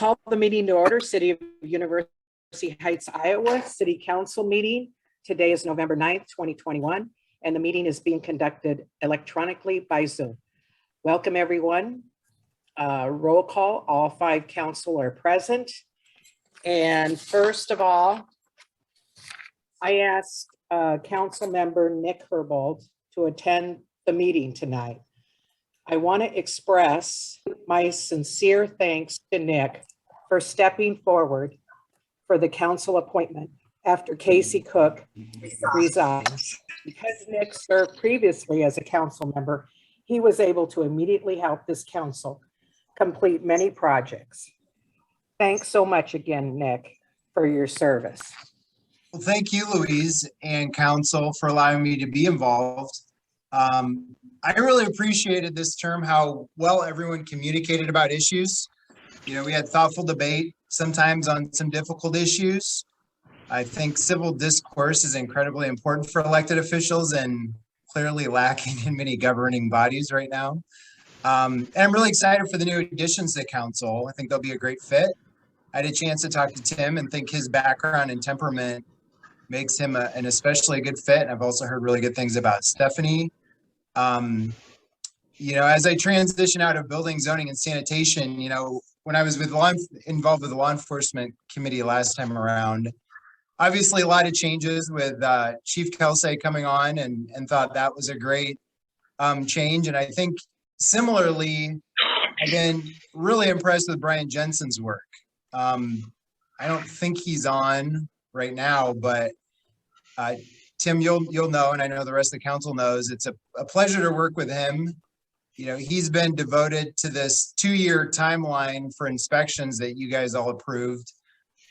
call the meeting to order. City of University Heights, Iowa, City Council meeting. Today is November 9th, 2021, and the meeting is being conducted electronically by Zoom. Welcome, everyone. Roll call, all 5 council are present. And first of all, I asked Council Member Nick Herbold to attend the meeting tonight. I want to express my sincere thanks to Nick for stepping forward for the council appointment after Casey Cook resigned. Because Nick served previously as a council member, he was able to immediately help this council complete many projects. Thanks so much again, Nick, for your service. Well, thank you, Louise and council, for allowing me to be involved. I really appreciated this term, how well everyone communicated about issues. You know, we had thoughtful debate, sometimes on some difficult issues. I think civil discourse is incredibly important for elected officials and clearly lacking in many governing bodies right now. And I'm really excited for the new additions to council. I think they'll be a great fit. I had a chance to talk to Tim and think his background and temperament makes him an especially good fit. And I've also heard really good things about Stephanie. You know, as I transition out of building, zoning, and sanitation, you know, when I was involved with the law enforcement committee last time around, obviously a lot of changes with Chief Kelsey coming on and thought that was a great change. And I think similarly, I've been really impressed with Brian Jensen's work. I don't think he's on right now, but Tim, you'll know, and I know the rest of the council knows, it's a pleasure to work with him. You know, he's been devoted to this 2-year timeline for inspections that you guys all approved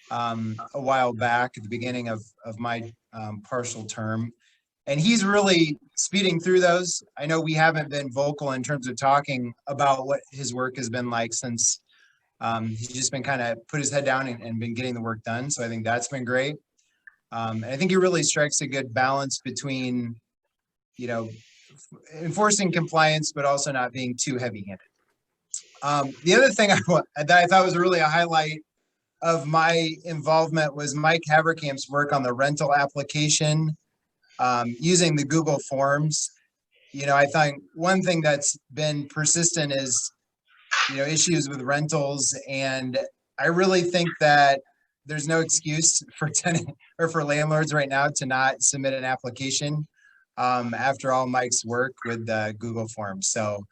a while back at the beginning of my partial term. And he's really speeding through those. I know we haven't been vocal in terms of talking about what his work has been like since he's just been kind of put his head down and been getting the work done. So I think that's been great. And I think he really strikes a good balance between, you know, enforcing compliance, but also not being too heavy-handed. The other thing that I thought was really a highlight of my involvement was Mike Haverkamp's work on the rental application using the Google Forms. You know, I think one thing that's been persistent is, you know, issues with rentals, and I really think that there's no excuse for tenant or for landlords right now to not submit an application after all Mike's work with Google Forms. So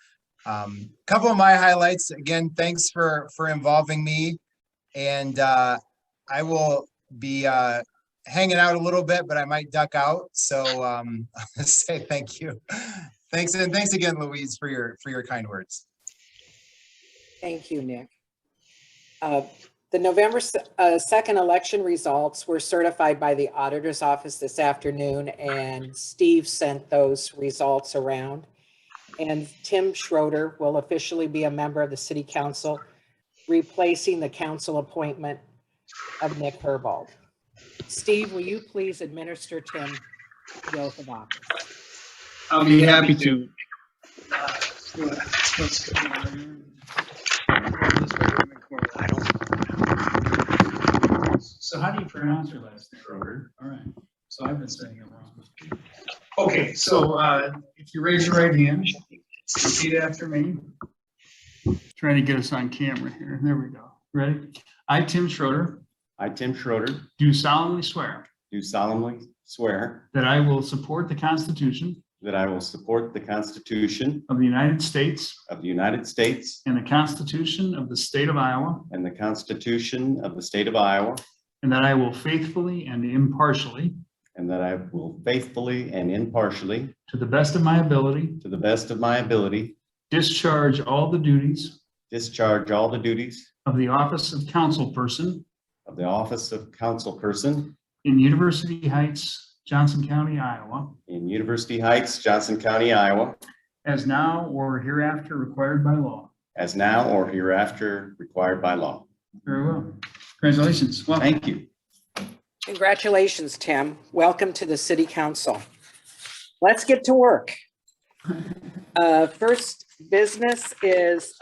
a couple of my highlights, again, thanks for involving me, and I will be hanging out a little bit, but I might duck out. So I'll say thank you. Thanks, and thanks again, Louise, for your kind words. Thank you, Nick. The November 2nd election results were certified by the auditor's office this afternoon, and Steve sent those results around. And Tim Schroeder will officially be a member of the city council, replacing the council appointment of Nick Herbold. Steve, will you please administer Tim the oath of office? I'll be happy to. So how do you pronounce your last name? Schroeder. All right. So I've been saying it wrong. Okay. So if you raise your right hand, repeat after me. Trying to get us on camera here. There we go. Ready? I, Tim Schroeder. I, Tim Schroeder, Do solemnly swear. do solemnly swear That I will support the Constitution that I will support the Constitution of the United States of the United States and the Constitution of the State of Iowa, and the Constitution of the State of Iowa, and that I will faithfully and impartially, and that I will faithfully and impartially, to the best of my ability, to the best of my ability, discharge all the duties discharge all the duties of the office of councilperson of the office of councilperson in University Heights, Johnson County, Iowa, in University Heights, Johnson County, Iowa, as now or hereafter required by law. as now or hereafter required by law. Very well. Congratulations. Well, Thank you. Congratulations, Tim. Welcome to the city council. Let's get to work. First business is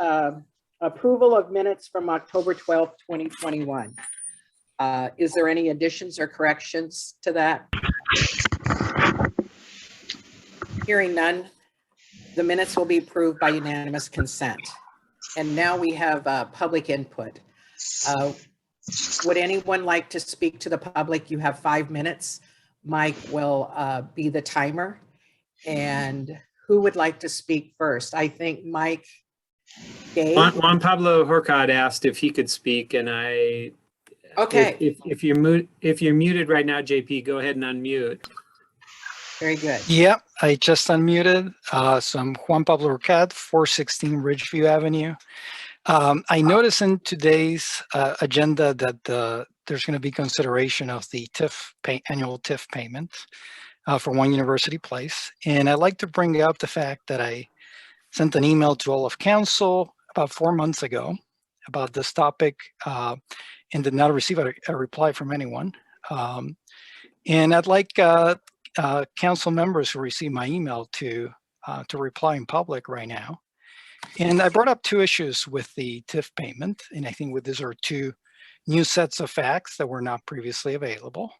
Approval of minutes from October 12th, 2021. Is there any additions or corrections to that? Hearing none, the minutes will be approved by unanimous consent. And now we have public input. Would anyone like to speak to the public? You have 5 minutes. Mike will be the timer. And who would like to speak first? I think Mike. Juan Pablo Horcad asked if he could speak, and Okay. If you're muted right now, JP, go ahead and unmute. Very good. Yeah, I just unmuted. So I'm Juan Pablo Horcad, 416 Ridgeview Avenue. I noticed in today's agenda that there's going to be consideration of the annual TIF payment for One University Place. And I'd like to bring up the fact that I sent an email to all of council about 4 months ago about this topic and did not receive a reply from anyone. And I'd like council members who receive my email to reply in public right now. And I brought up 2 issues with the TIF payment, and I think these are 2 new sets of facts that were not previously available.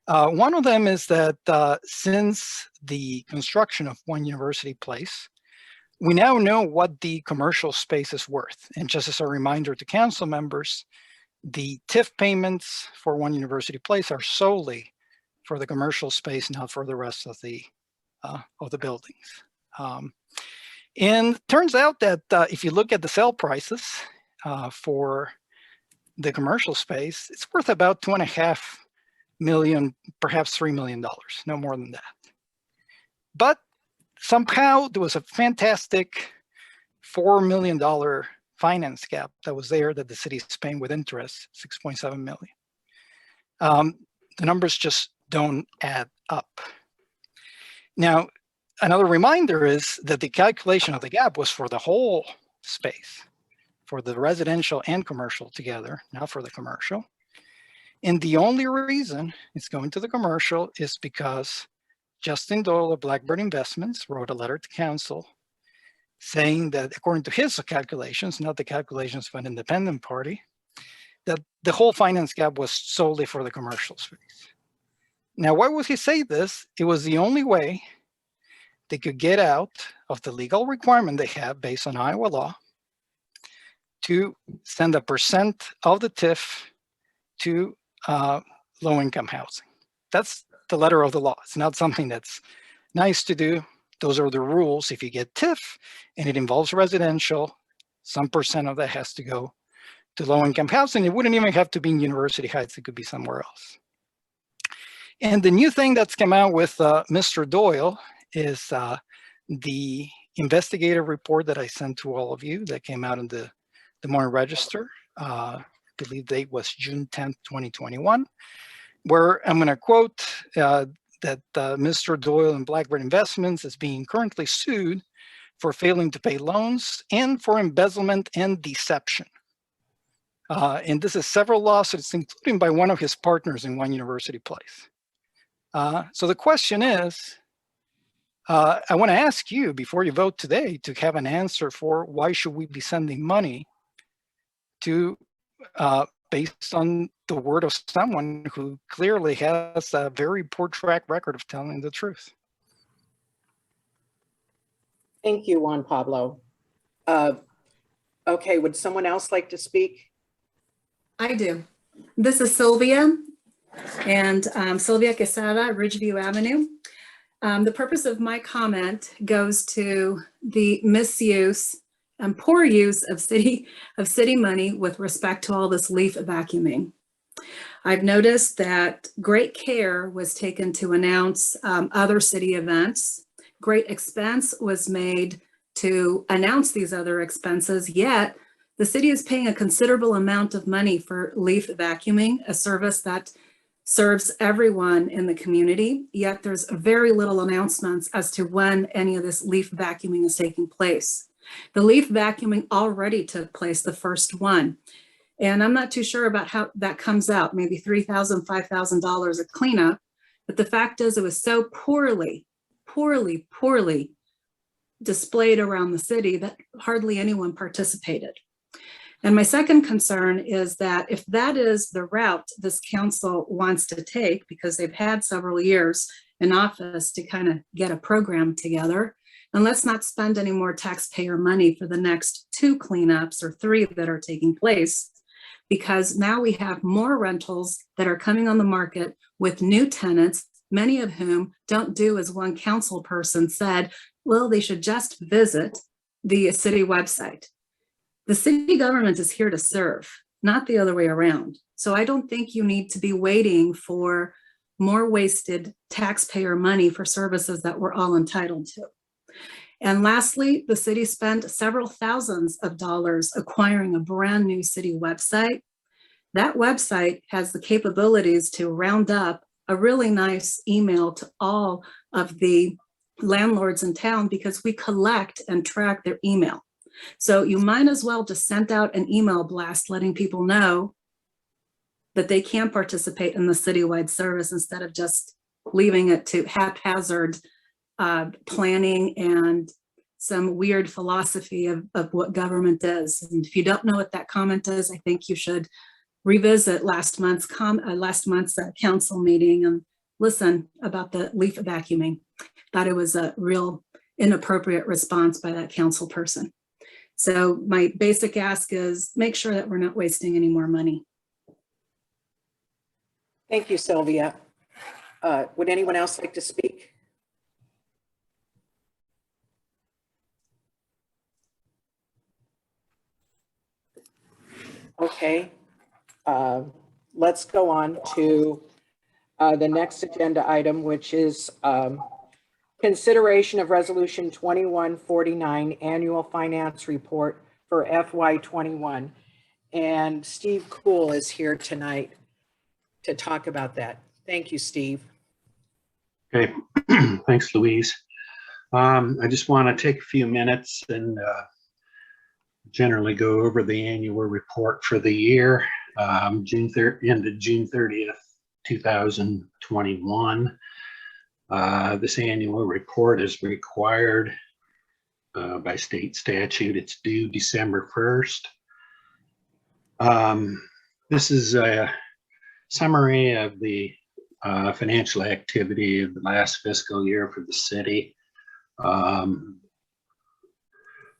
One of them is that since the construction of One University Place, we now know what the commercial space is worth. And just as a reminder to council members, the TIF payments for One University Place are solely for the commercial space, not for the rest of the buildings. And turns out that if you look at the sale prices for the commercial space, it's worth about $2.5 million, perhaps $3 million, no more than that. But somehow there was a fantastic $4 million finance gap that was there that the city is paying with interest, $6.7 million. The numbers just don't add up. Now, another reminder is that the calculation of the gap was for the whole space, for the residential and commercial together, not for the commercial. And the only reason it's going to the commercial is because Justin Doyle of Blackbird Investments wrote a letter to council saying that according to his calculations, not the calculations of an independent party, that the whole finance gap was solely for the commercial space. Now, why would he say this? It was the only way they could get out of the legal requirement they have based on Iowa law to send a % of the TIF to low-income housing. That's the letter of the law. It's not something that's nice to do. Those are the rules. If you get TIF and it involves residential, some % of that has to go to low-income housing. It wouldn't even have to be in University Heights. It could be somewhere else. And the new thing that's come out with Mr. Doyle is the investigative report that I sent to all of you that came out in the Des Moines Register. I believe date was June 10th, 2021, where I'm going to quote that Mr. Doyle and Blackbird Investments is being currently sued for failing to pay loans and for embezzlement and deception. And this is several lawsuits, including by one of his partners in One University Place. So the question is, I want to ask you before you vote today to have an answer for why should we be sending money to based on the word of someone who clearly has a very poor track record of telling the truth. Thank you, Juan Pablo. Okay, would someone else like to speak? I do. This is Sylvia, and Sylvia Quesada, Ridgeview Avenue. The purpose of my comment goes to the misuse and poor use of city money with respect to all this leaf vacuuming. I've noticed that great care was taken to announce other city events. Great expense was made to announce these other expenses, yet the city is paying a considerable amount of money for leaf vacuuming, a service that serves everyone in the community, yet there's very little announcements as to when any of this leaf vacuuming is taking place. The leaf vacuuming already took place, the first one. And I'm not too sure about how that comes out, maybe $3,000, $5,000 a cleanup. But the fact is it was so poorly displayed around the city that hardly anyone participated. And my second concern is that if that is the route this council wants to take, because they've had several years in office to kind of get a program together, and let's not spend any more taxpayer money for the next 2 cleanups or 3 that are taking place, because now we have more rentals that are coming on the market with new tenants, many of whom don't do as one council person said, well, they should just visit the city website. The city government is here to serve, not the other way around. So I don't think you need to be waiting for more wasted taxpayer money for services that we're all entitled to. And lastly, the city spent several thousands of dollars acquiring a brand new city website. That website has the capabilities to round up a really nice email to all of the landlords in town, because we collect and track their email. So you might as well just send out an email blast letting people know that they can participate in the citywide service instead of just leaving it to haphazard planning and some weird philosophy of what government is. And if you don't know what that comment is, I think you should revisit last month's council meeting and listen about the leaf vacuuming. Thought it was a real inappropriate response by that council person. So my basic ask is make sure that we're not wasting any more money. Thank you, Sylvia. Would anyone else like to speak? Okay, let's go on to the next agenda item, which is consideration of Resolution 2149 Annual Finance Report for FY21. And Steve Cool is here tonight to talk about that. Thank you, Steve. Okay, thanks, Louise. I just want to take a few minutes and generally go over the annual report for the year, ended June 30th, 2021. This annual report is required by state statute. It's due December 1st. This is a summary of the financial activity of the last fiscal year for the city.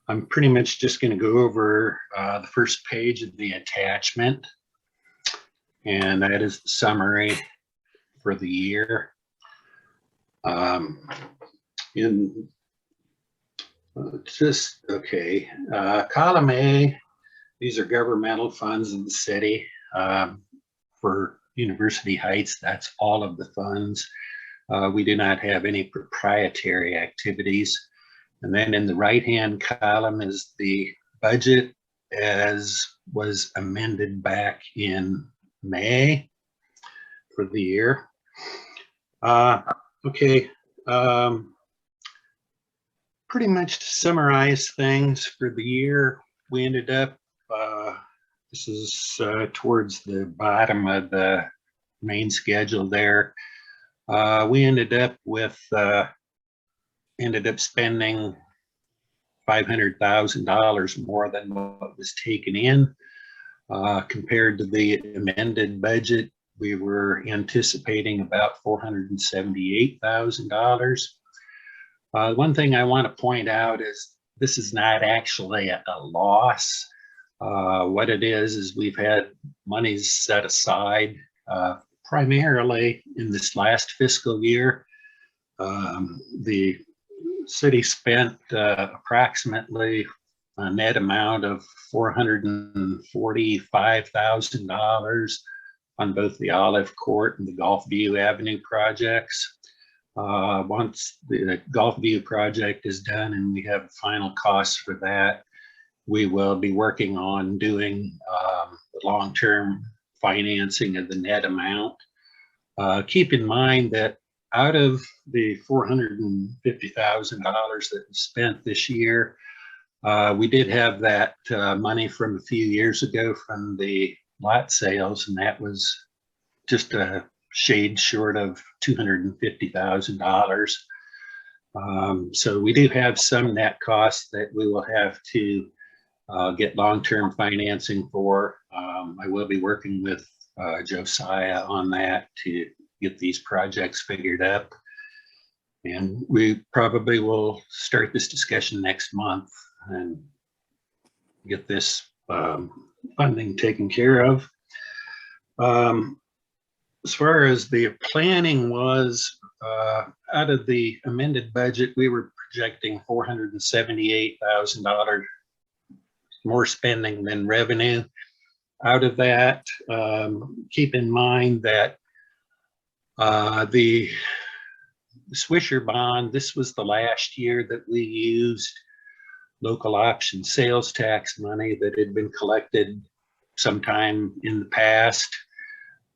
I'm pretty much just going to go over the first page of the attachment, and that is the summary for the year. Column A, these are governmental funds in the city. For University Heights, that's all of the funds. We do not have any proprietary activities. And then in the right-hand column is the budget as was amended back in May for the year. Pretty much to summarize things for the year, we ended up, this is towards the bottom of the main schedule there. We ended up spending $500,000 more than what was taken in. Compared to the amended budget, we were anticipating about $478,000. One thing I want to point out is this is not actually a loss. What it is we've had monies set aside primarily in this last fiscal year. The city spent approximately a net amount of $445,000 on both the Olive Court and the Gulfview Avenue projects. Once the Gulfview project is done and we have final costs for that, we will be working on doing the long-term financing of the net amount. Keep in mind that out of the $450,000 that was spent this year, we did have that money from a few years ago from the lot sales, and that was just a shade short of $250,000. So we do have some net costs that we will have to get long-term financing for. I will be working with Josiah on that to get these projects figured up. And we probably will start this discussion next month and get this funding taken care of. As far as the planning was, out of the amended budget, we were projecting $478,000 more spending than revenue. Out of that, keep in mind that the Swisher bond, this was the last year that we used local option sales tax money that had been collected sometime in the past.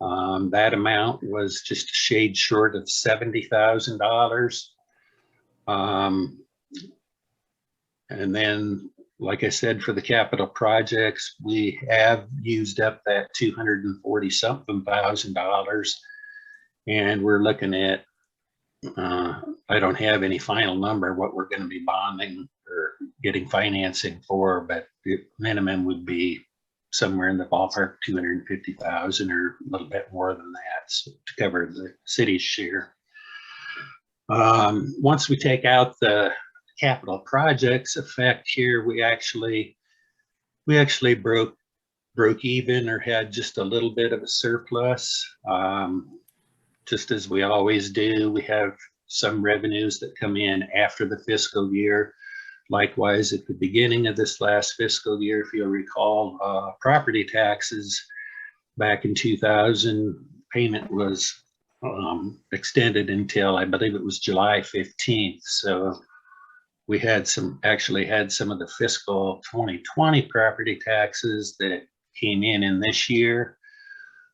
That amount was just a shade short of $70,000. And then, like I said, for the capital projects, we have used up that 240-something thousand dollars. And we're looking at, I don't have any final number what we're going to be bonding or getting financing for, but the minimum would be somewhere in the ballpark 250,000 or a little bit more than that, so to cover the city's share. Once we take out the capital projects effect here, we actually broke even or had just a little bit of a surplus. Just as we always do, we have some revenues that come in after the fiscal year. Likewise, at the beginning of this last fiscal year, if you'll recall, property taxes back in 2000, payment was extended until, I believe it was July 15th. So we had actually had some of the fiscal 2020 property taxes that came in this year.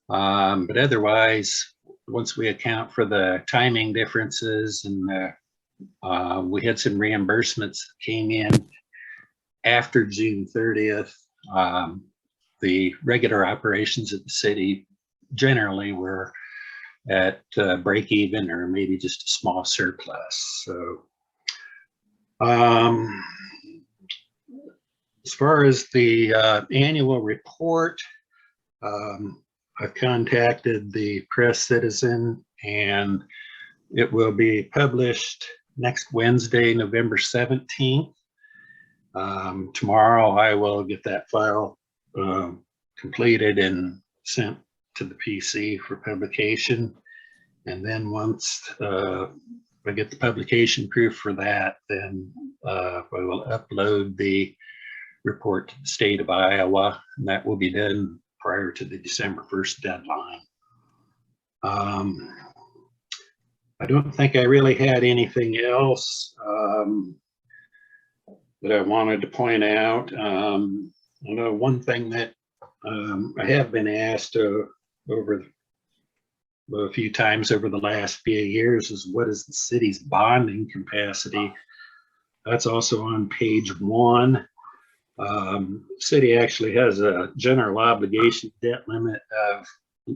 But otherwise, once we account for the timing differences and we had some reimbursements that came in after June 30th, the regular operations of the city generally were at break even or maybe just a small surplus. So as far as the annual report, I've contacted the Press Citizen and it will be published next Wednesday, November 17th. Tomorrow I will get that file completed and sent to the PC for publication. And then once I get the publication proof for that, then I will upload the report to the state of Iowa, and that will be done prior to the December 1st deadline. I don't think I really had anything else that I wanted to point out. I know one thing that I have been asked over a few times over the last few years is what is the city's bonding capacity? That's also on page 1. City actually has a general obligation debt limit of a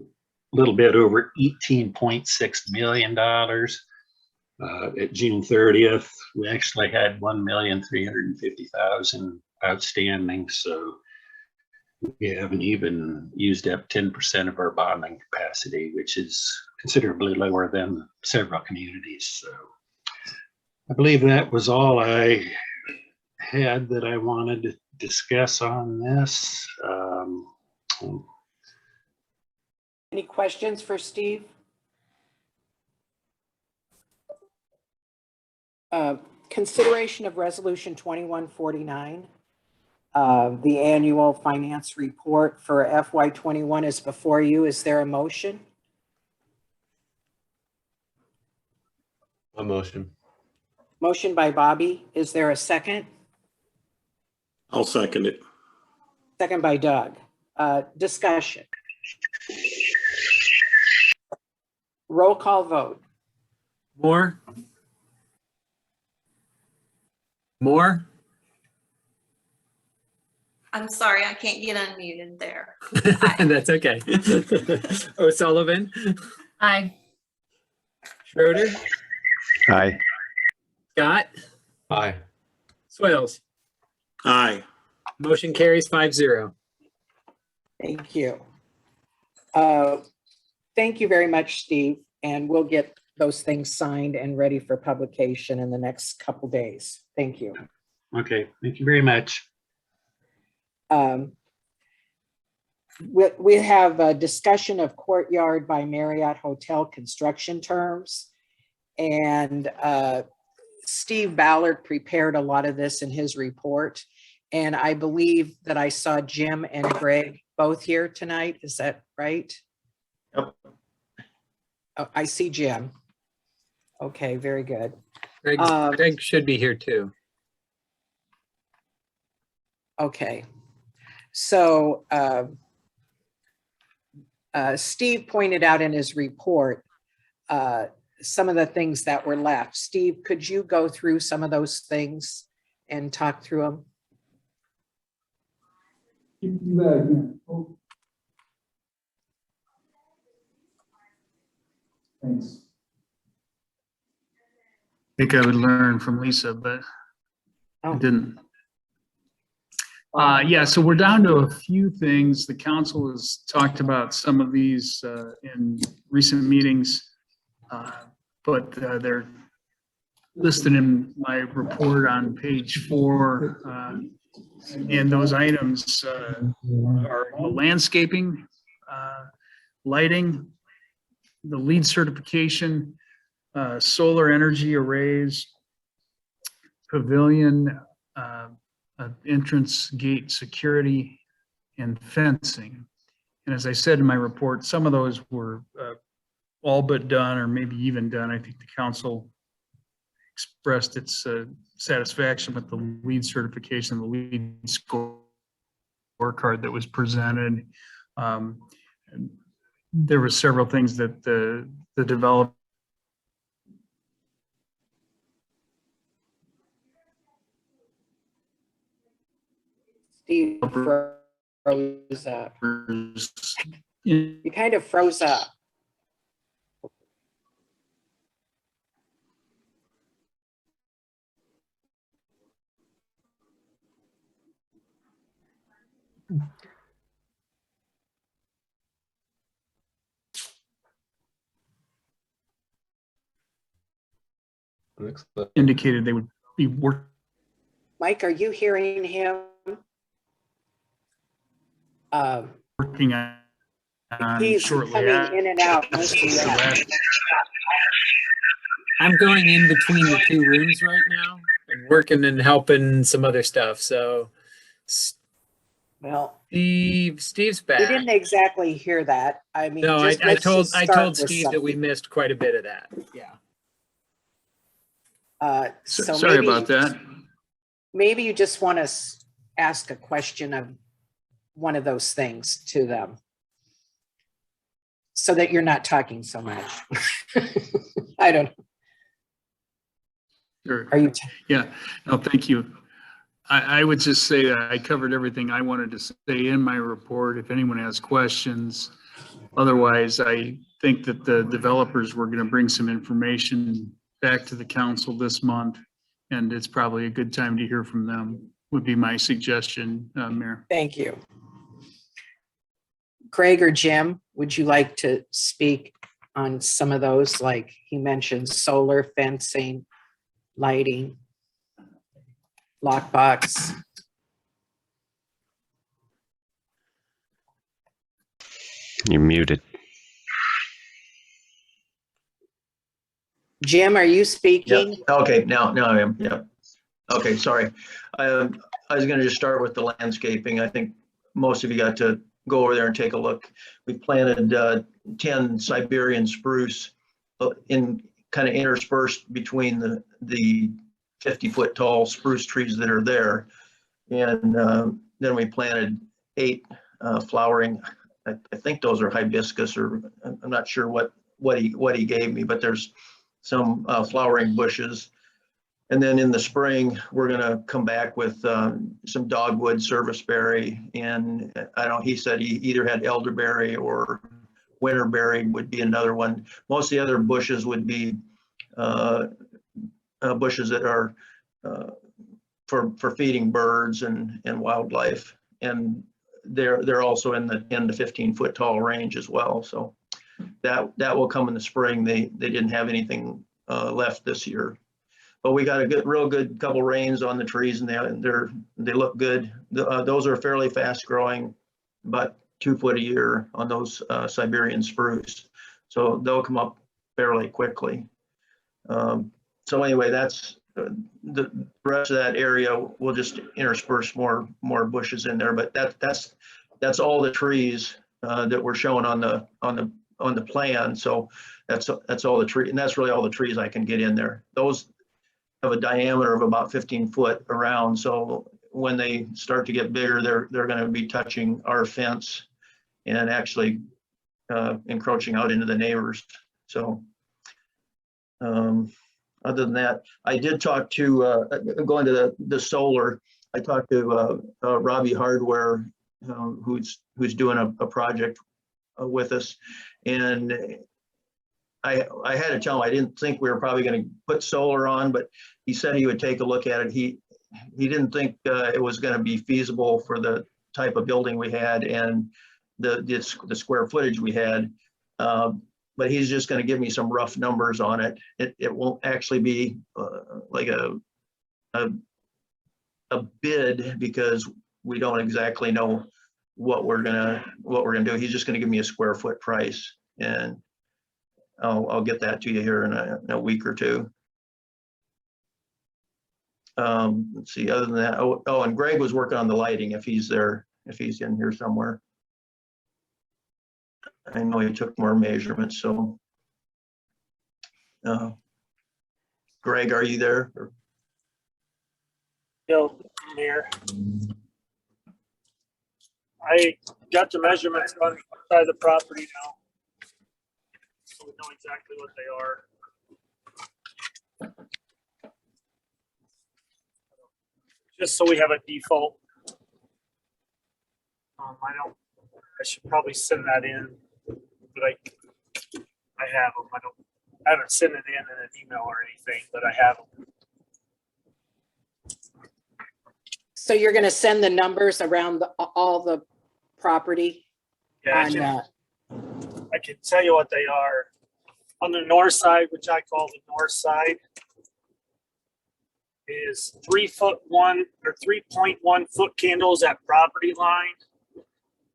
little bit over $18.6 million. At June 30th, we actually had $1,350,000 outstanding. So we haven't even used up 10% of our bonding capacity, which is considerably lower than several communities. So I believe that was all I had that I wanted to discuss on this. Any questions for Steve? Consideration of Resolution 2149. The annual finance report for FY21 is before you. Is there a motion? A motion. Motion by Bobby. Is there a second? I'll second it. Second by Doug. Discussion. Roll call vote. Moore? Moore? I'm sorry, I can't get unmuted there. That's okay. O'Sullivan? Aye. Schroeder? Aye. Scott? Aye. Swales? Aye. Motion carries 5-0. Thank you. Thank you very much, Steve, and we'll get those things signed and ready for publication in the next couple days. Thank you. Okay, thank you very much. We have a discussion of Courtyard by Marriott Hotel construction terms. And Steve Ballard prepared a lot of this in his report. And I believe that I saw Jim and Greg both here tonight. Is that right? Yep. Oh, I see Jim. Okay, very good. Greg should be here too. Okay. So Steve pointed out in his report some of the things that were left. Steve, could you go through some of those things and talk through them? You bet, again. Oh. Thanks. I think I would learn from Lisa, but I didn't. Yeah, so we're down to a few things. The council has talked about some of these in recent meetings, but they're listed in my report on page 4. And those items are the landscaping, lighting, the LEED certification, solar energy arrays, pavilion, entrance gate security, and fencing. And as I said in my report, some of those were all but done, or maybe even done. I think the council expressed its satisfaction with the LEED certification, the LEED scorecard that was presented. There were several things that the developer Steve froze up. You kind of froze up. indicated they would be working. Mike, are you hearing him? Working on He's shortly coming after in and out. I'm going in between the two rooms right now and working and helping some other stuff. So Well, Steve's we back. didn't exactly hear that. I mean, No, I let's told just start with Steve that we something. missed quite a bit of that. Yeah. So Sorry maybe about that. Maybe you just want to ask a question of one of those things to them so that you're not talking so much. I don't know. Sure. Are you? Yeah, no, thank you. I would just say that I covered everything I wanted to say in my report. If anyone has questions, otherwise, I think that the developers were going to bring some information back to the council this month, and it's probably a good time to hear from them, would be my suggestion, Mayor. Thank you. Craig or Jim, would you like to speak on some of those? Like he mentioned, solar, fencing, lighting, lockbox. You're muted. Jim, are you speaking? Yep. Okay, now I am. Yep. Okay, sorry. I was going to just start with the landscaping. I think most of you got to go over there and take a look. We planted 10 Siberian spruce in kind of interspersed between the 50-foot tall spruce trees that are there. And then we planted 8 flowering. I think those are hibiscus, or I'm not sure what he gave me, but there's some flowering bushes. And then in the spring, we're going to come back with some dogwood, serviceberry, and I don't know, he said he either had elderberry or winterberry would be another one. Most of the other bushes would be bushes that are for feeding birds and wildlife. And they're also in the 10 to 15 foot tall range as well. So that will come in the spring. They didn't have anything left this year, but we got a real good couple rains on the trees, and they look good. Those are fairly fast growing, about 2 foot a year on those Siberian spruce. So they'll come up fairly quickly. So anyway, that's the rest of that area. We'll just intersperse more bushes in there, but that's all the trees that we're showing on the plan. So that's all the tree, and that's really all the trees I can get in there. Those have a diameter of about 15 foot around. So when they start to get bigger, they're going to be touching our fence and actually encroaching out into the neighbors. So other than that, I did talk to, going to the solar, I talked to Robbie Hardware, who's doing a project with us. And I had to tell him I didn't think we were probably going to put solar on, but he said he would take a look at it. He didn't think it was going to be feasible for the type of building we had and the square footage we had. But he's just going to give me some rough numbers on it. It won't actually be like a bid, because we don't exactly know what we're gonna do. He's just going to give me a square foot price, and I'll get that to you here in a week or two. Let's see. Other than that, oh, and Greg was working on the lighting. If he's there, if he's in here somewhere. I know he took more measurements, so. Greg, are you there? Yo, I'm here. I got the measurements on the side of the property now, so we know exactly what they are. Just so we have a default. I should probably send that in, but I have them. I haven't sent it in an email or anything, but I have them. So you're going to send the numbers around all the property? Yeah, I can tell you what they are. On the north side, which I call the north side, is 3.1 foot candles at property line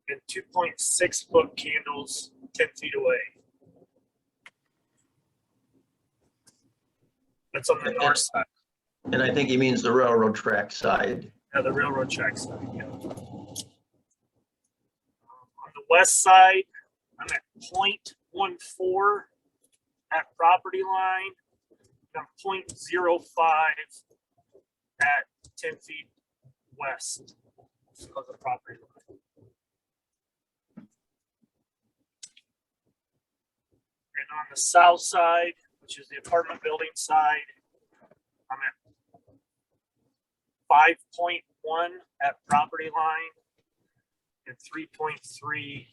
and 2.6 foot candles 10 feet away. That's on the north side. And I think he means the railroad track side. Yeah, the railroad track side, yeah. On the west side, I'm at 0.14 at property line. I'm 0.05 at 10 feet west of the property line. And on the south side, which is the apartment building side, I'm at 5.1 at property line and 3.3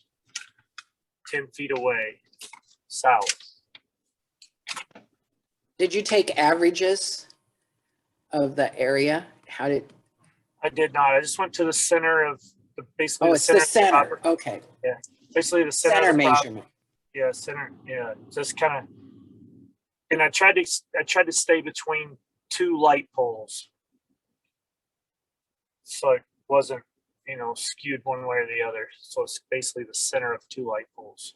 10 feet away south. Did you take averages of the area? I did not. I just went to the center of basically. Oh, it's the center. Okay. Yeah, basically the center measurement. Yeah, center. Yeah, just kind of. And I tried to stay between two light poles, so it wasn't, skewed one way or the other. So it's basically the center of two light poles.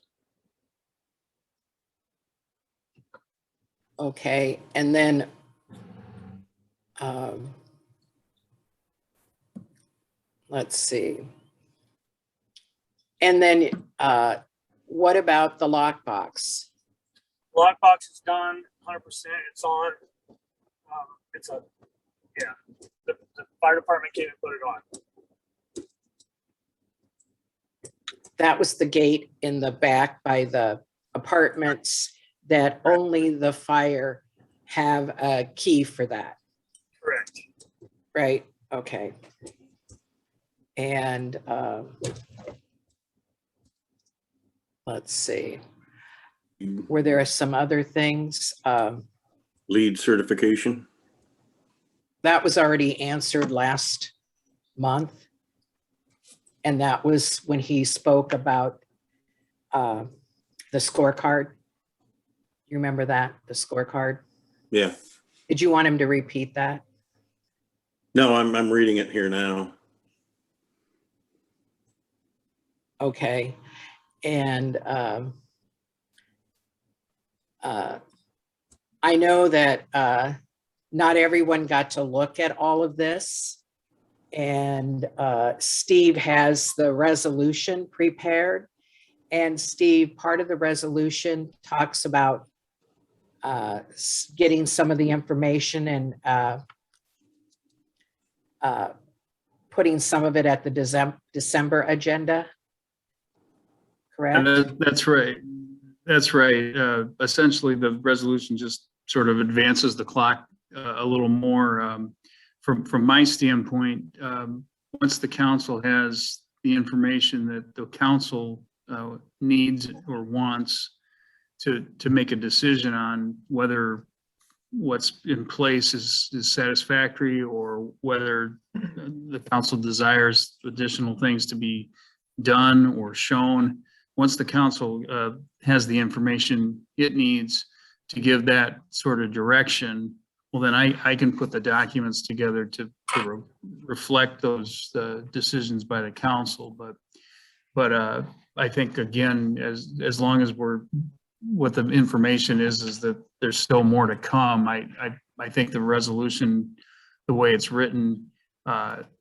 Okay, and then let's see. And then what about the lockbox? Lockbox is done, 100%. It's on. The fire department came and put it on. That was the gate in the back by the apartments that only the fire have a key for that. Correct. Right, okay. And let's see. Were there some other things? Lead certification. That was already answered last month. And that was when he spoke about the scorecard. You remember that, the scorecard? Yeah. Did you want him to repeat that? No, I'm reading it here now. Okay. And I know that not everyone got to look at all of this. And Steve has the resolution prepared. And Steve, part of the resolution talks about getting some of the information and putting some of it at the December agenda. Correct? And that's right. That's right. Essentially, the resolution just sort of advances the clock a little more. From my standpoint, once the council has the information that the council needs or wants to make a decision on whether what's in place is satisfactory or whether the council desires additional things to be done or shown. Once the council has the information it needs to give that sort of direction, well, then I can put the documents together to reflect those decisions by the council. But I think, again, as long as what the information is that there's still more to come. I think the resolution, the way it's written,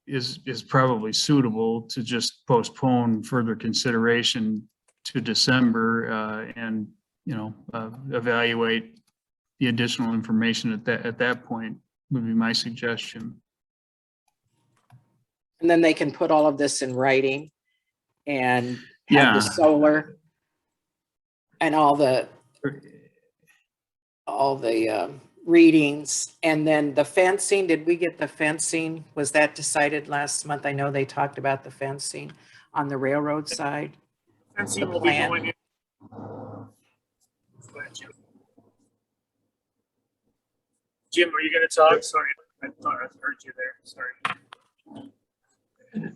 is probably suitable to just postpone further consideration to December and evaluate the additional information at that point would be my suggestion. And then they can put all of this in writing and have the solar and all the readings. And then the fencing, did we get the fencing? Was that decided last month? I know they talked about the fencing on the railroad side. Fencing The will be plan. going in. Go ahead, Jim. Jim, are you going to talk? Sorry, I thought I heard you there. Sorry.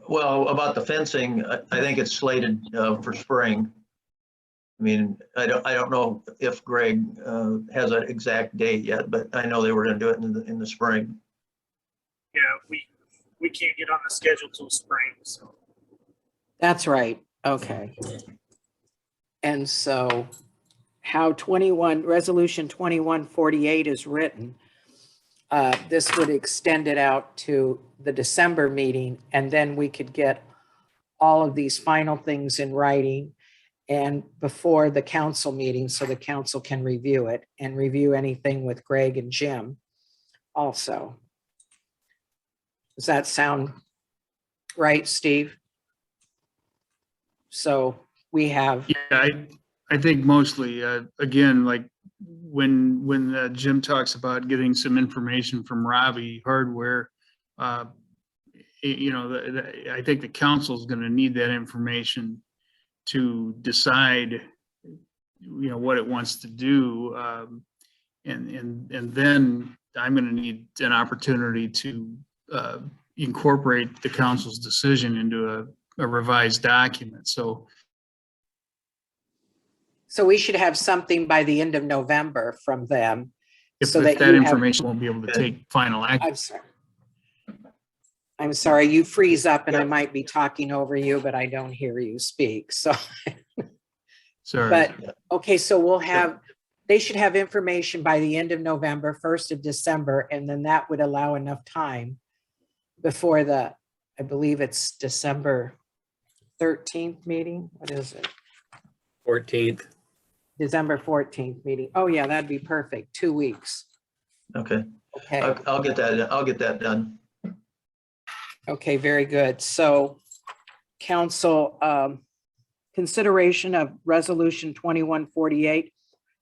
Well, about the fencing, I think it's slated for spring. I mean, I don't know if Greg has an exact date yet, but I know they were going to do it in the spring. Yeah, we can't get on the schedule till spring, so. That's right. Okay. And so how resolution 2148 is written, this would extend it out to the December meeting, and then we could get all of these final things in writing and before the council meeting, so the council can review it and review anything with Greg and Jim also. Does that sound right, Steve? So we have. Yeah, I think mostly, again, like when Jim talks about getting some information from Robbie Hardware, I think the council is going to need that information to decide, what it wants to do. And then I'm going to need an opportunity to incorporate the council's decision into a revised document. So we should have something by the end of November from them. If that information won't be able to take final action. I'm sorry, you freeze up and I might be talking over you, but I don't hear you speak, so. Sorry. But, okay, so they should have information by the end of November, 1st of December, and then that would allow enough time before I believe it's December 13th meeting. What is it? 14th. December 14th meeting. Oh yeah, that'd be perfect. 2 weeks. Okay. Okay. I'll get that done. Okay, very good. So council, consideration of resolution 2148,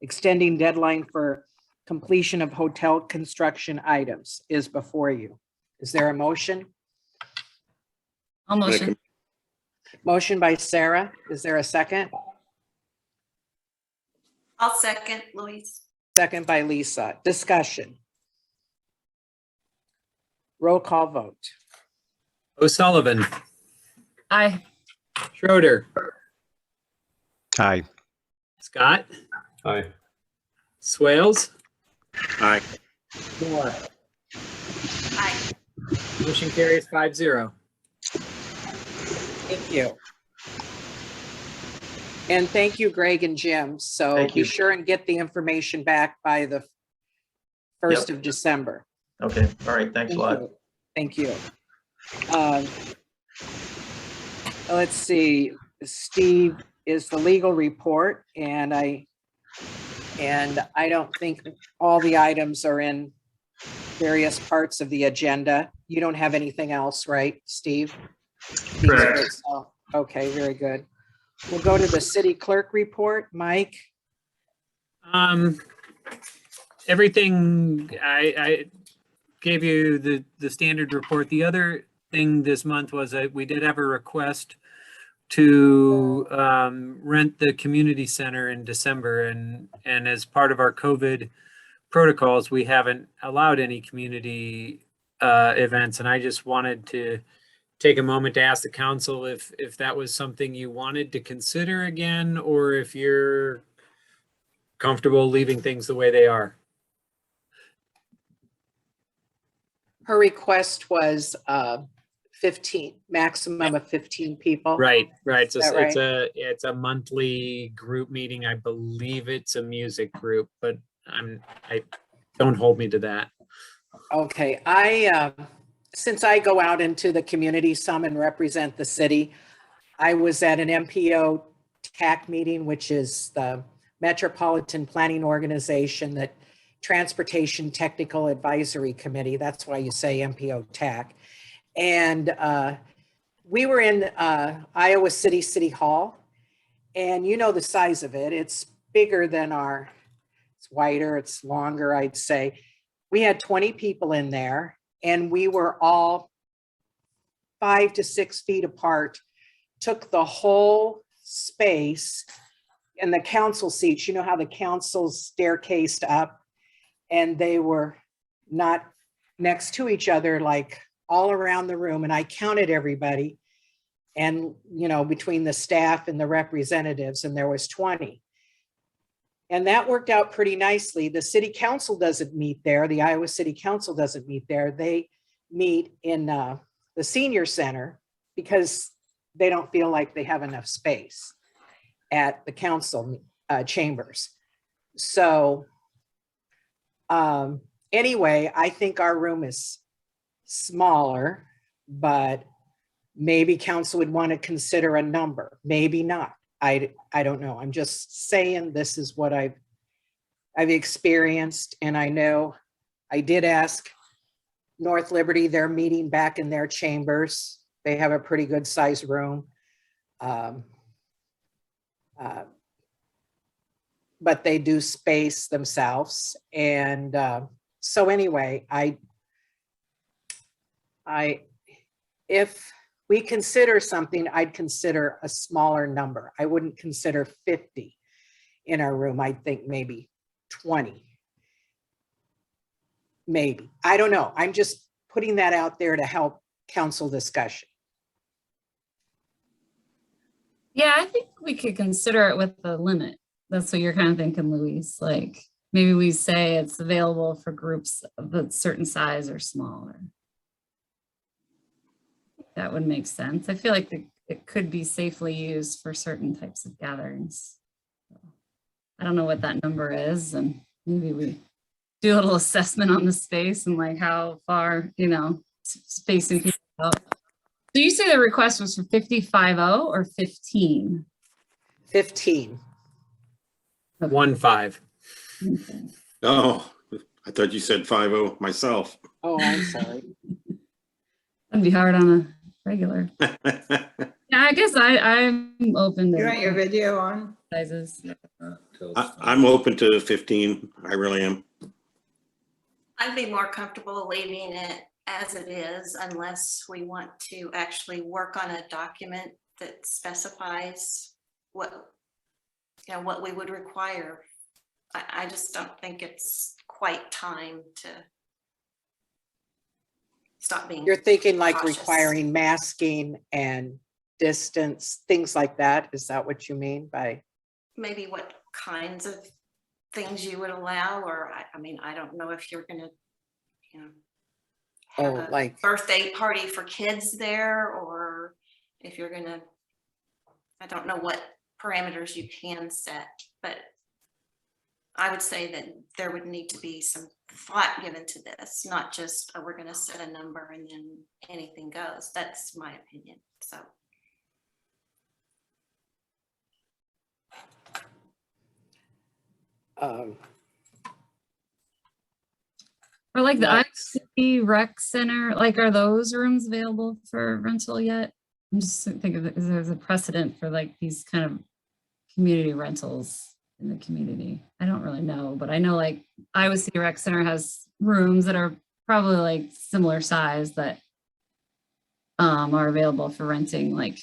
extending deadline for completion of hotel construction items is before you. Is there a motion? I'll motion. Motion by Sarah. Is there a second? I'll second, Louise. Second by Lisa. Discussion. Roll call vote. O'Sullivan, Aye. Schroeder, Aye. Scott, Aye. Swales, Aye. Moore. Aye. Motion carries 5-0. Thank you. And thank you, Greg and Jim. So Thank be you. sure and get the information back by the 1st of December. Okay, all right, thanks a lot. Thank you. Let's see, Steve is the legal report, and I don't think all the items are in various parts of the agenda. You don't have anything else, right, Steve? Correct. Okay, very good. We'll go to the city clerk report. Mike? Everything, I gave you the standard report. The other thing this month was that we did have a request to rent the community center in December, and as part of our COVID protocols, we haven't allowed any community events, and I just wanted to take a moment to ask the council if that was something you wanted to consider again, or if you're comfortable leaving things the way they are. Her request was 15, maximum of 15 people. Right. Is that right? It's a monthly group meeting. I believe it's a music group, but I don't hold me to that. Okay, since I go out into the community some and represent the city, I was at an MPO TAC meeting, which is the Metropolitan Planning Organization, that Transportation Technical Advisory Committee. That's why you say MPO TAC. And we were in Iowa City Hall, and you know the size of it. It's bigger than it's wider, it's longer, I'd say. We had 20 people in there, and we were all 5 to 6 feet apart, took the whole space, and the council seats, you know how the council's staircased up, and they were not next to each other, like all around the room. And I counted everybody, and between the staff and the representatives, and there was 20. And that worked out pretty nicely. The city council doesn't meet there. The Iowa City Council doesn't meet there. They meet in the senior center because they don't feel like they have enough space at the council chambers. So anyway, I think our room is smaller, but maybe council would want to consider a number, maybe not. I don't know. I'm just saying this is what I've experienced, and I know I did ask North Liberty. They're meeting back in their chambers. They have a pretty good sized room. But they do space themselves. And so anyway, if we consider something, I'd consider a smaller number. I wouldn't consider 50 in our room. I'd think maybe 20. Maybe. I don't know. I'm just putting that out there to help council discussion. Yeah, I think we could consider it with the limit. That's what you're kind of thinking, Louise. Like maybe we say it's available for groups of a certain size or smaller. That would make sense. I feel like it could be safely used for certain types of gatherings. I don't know what that number is, and maybe we do a little assessment on the space and like how far, spacing people out. So you say the request was for 55 or 15? 15. 15. Oh, I thought you said 50 myself. Oh, I'm sorry. That'd be hard on a regular. Yeah, I guess I'm open to. You want your video on? Sizes. I'm open to 15. I really am. I'd be more comfortable leaving it as it is unless we want to actually work on a document that specifies what we would require. I just don't think it's quite time stop being. You're thinking like cautious. requiring masking and distance, things like that? Is that what you mean by? Maybe what kinds of things you would allow, or I mean, I don't know if you're gonna, you know, have a like birthday party for kids there, or if you're gonna, I don't know what parameters you can set, but I would say that there would need to be some thought given to this, not just, oh, we're gonna set a number and then anything goes. That's my opinion, so. Or like the Next. IC rec center, like are those rooms available for rental yet? I'm just thinking of it because there's a precedent for like these kind of community rentals in the community. I don't really know, but I know like Iowa City Rec Center has rooms that are probably like similar size that are available for renting like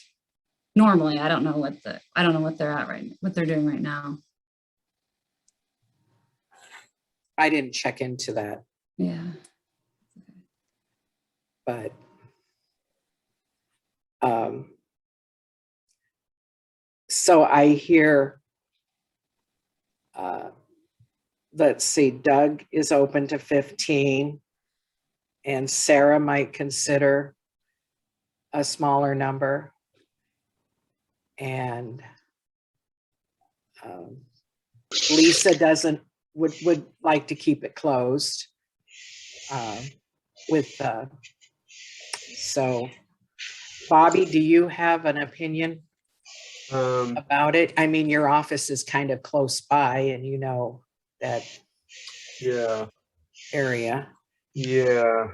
normally. I don't know what they're at what they're doing right now. I didn't check into that, Yeah. but so I hear, let's see, Doug is open to 15 and Sarah might consider a smaller number. And Lisa would like to keep it closed so Bobby, do you have an opinion about it? I mean, your office is kind of close by and you know that area. Yeah.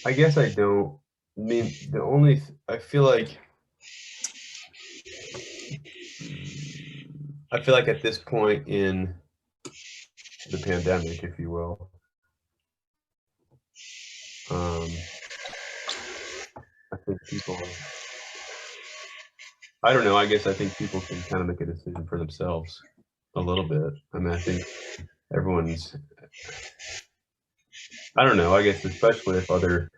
I guess I don't. I mean, I feel like at this point in the pandemic, if you will, I think people, I don't know, I guess I think people can kind of make a decision for themselves a little bit. I mean, I think everyone's, I don't know, I guess especially if other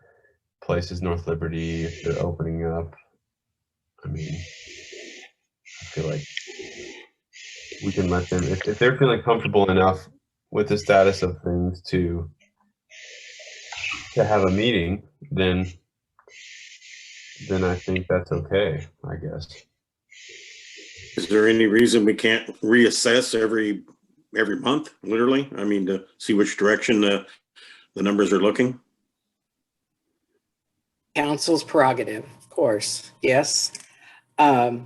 places, North Liberty, if they're opening up, I mean, I feel like we can let them, if they're feeling comfortable enough with the status of things to have a meeting, then I think that's okay, I guess. Is there any reason we can't reassess every month, literally? I mean, to see which direction the numbers are looking? Council's prerogative, of course, yes. I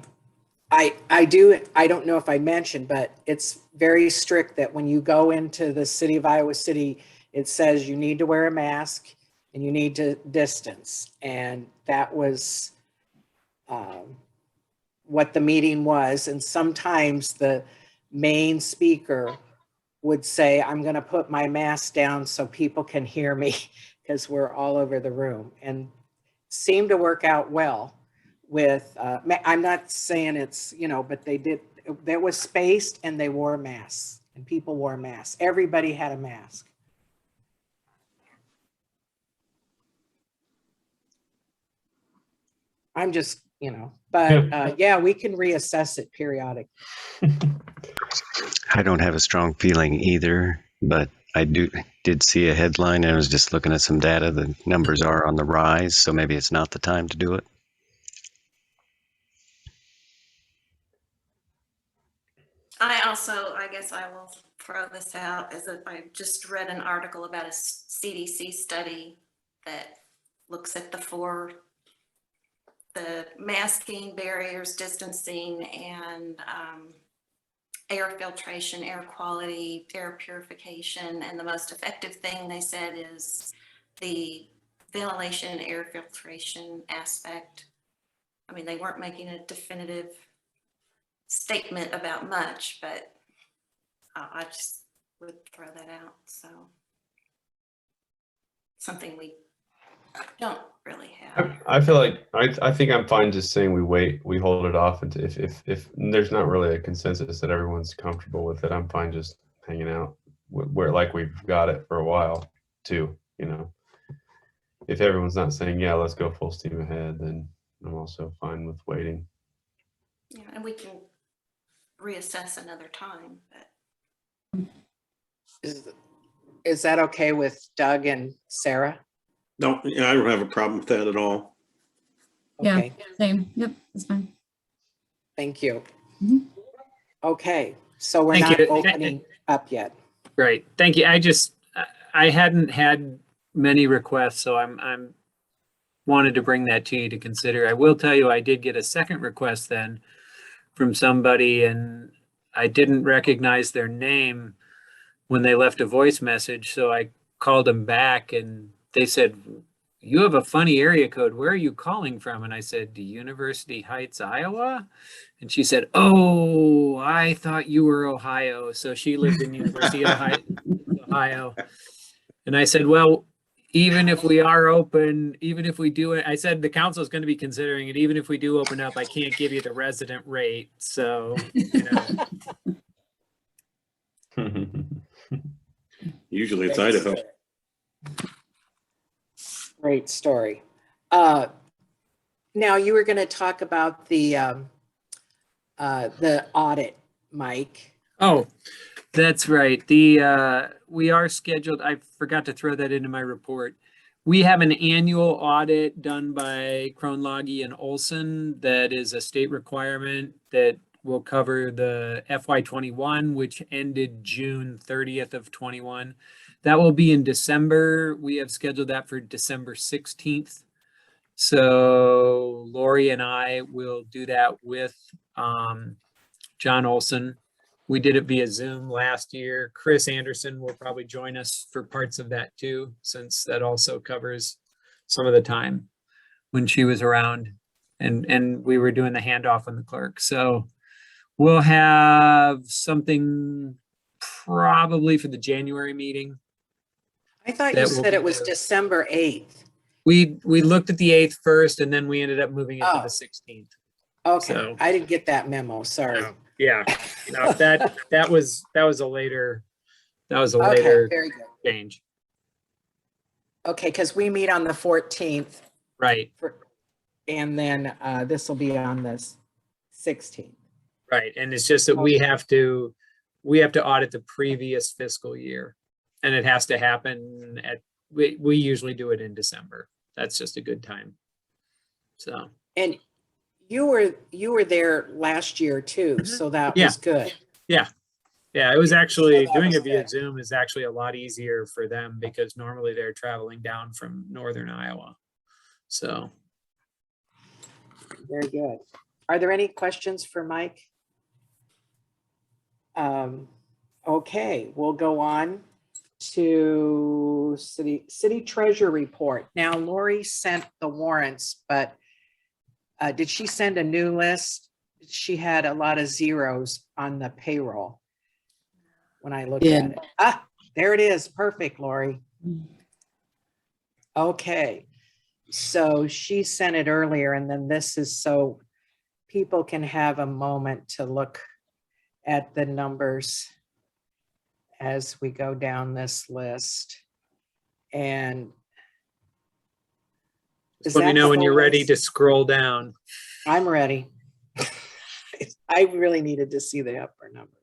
don't know if I mentioned, but it's very strict that when you go into the city of Iowa City, it says you need to wear a mask and you need to distance. And that was what the meeting was. And sometimes the main speaker would say, I'm going to put my mask down so people can hear me because we're all over the room, and seemed to work out well with, I'm not saying it's, you know, but there was spaced and they wore masks and people wore masks. Everybody had a mask. I'm just, you know, but yeah, we can reassess it periodically. I don't have a strong feeling either, but I did see a headline and I was just looking at some data. The numbers are on the rise, so maybe it's not the time to do it. I guess I will throw this out as if I just read an article about a CDC study that looks at the masking, barriers, distancing, and air filtration, air quality, air purification. And the most effective thing they said is the ventilation, air filtration aspect. I mean, they weren't making a definitive statement about much, but I just would throw that out. So something we don't really have. I feel like I think I'm fine just saying we hold it off, and if there's not really a consensus that everyone's comfortable with it, I'm fine just hanging out where like we've got it for a while too, you know. If everyone's not saying, yeah, let's go full steam ahead, then I'm also fine with waiting. Yeah, and we can reassess another time, but Is that okay with Doug and Sarah? No, yeah, I don't have a problem with that at all. Yeah, Okay, same. Yep, that's fine. thank you. Mhm. Okay, so we're Thank not you. opening up yet. Great, thank you. I hadn't had many requests, so I'm wanted to bring that to you to consider. I will tell you, I did get a second request then from somebody, and I didn't recognize their name when they left a voice message, so I called them back and they said, "You have a funny area code. Where are you calling from?" And I said, "University Heights, Iowa." And she said, "Oh, I thought you were Ohio." So she lived in University of Ohio. And I said, "Well, even if we are open, even if we do it," I said, "the council is going to be considering it. Even if we do open up, I can't give you the resident rate." So, you know. Usually it's Idaho. Great story. Now you were going to talk about the audit, Mike. Oh, that's right. The we are scheduled. I forgot to throw that into my report. We have an annual audit done by Kronlage and Olson that is a state requirement that will cover the FY21, which ended June 30th of 21. That will be in December. We have scheduled that for December 16th. So Lori and I will do that with John Olson. We did it via Zoom last year. Chris Anderson will probably join us for parts of that too, since that also covers some of the time when she was around and we were doing the handoff on the clerk. So we'll have something probably for the January meeting. I thought you That will said be it was the- December 8th. We looked at the 8th first, and then we ended up moving it to Oh. the 16th. Okay, So- I didn't get that memo, sorry. Yeah, no, that was a later Okay, very good. change. Okay, because we meet on the 14th Right, and then this will be on the 16th. right. And it's just that we have to audit the previous fiscal year. And it has to happen we usually do it in December. That's just a good time. So, And you were there last year too, so that Yeah. was good. yeah. Yeah, it was actually, that doing was it via good. Zoom is actually a lot easier for them because normally they're traveling down from northern Iowa. So, Very good. Are there any questions for Mike? Okay, we'll go on to city treasurer report. Now Lori sent the warrants, but did she send a new list? She had a lot of zeros on the payroll when I looked at it. Ah, there it is. Perfect, Lori. Okay, so she sent it earlier, and then this is so people can have a moment to look at the numbers as we go down this list. And just let me know when you're ready to scroll down. I'm ready. I really needed to see the upper numbers.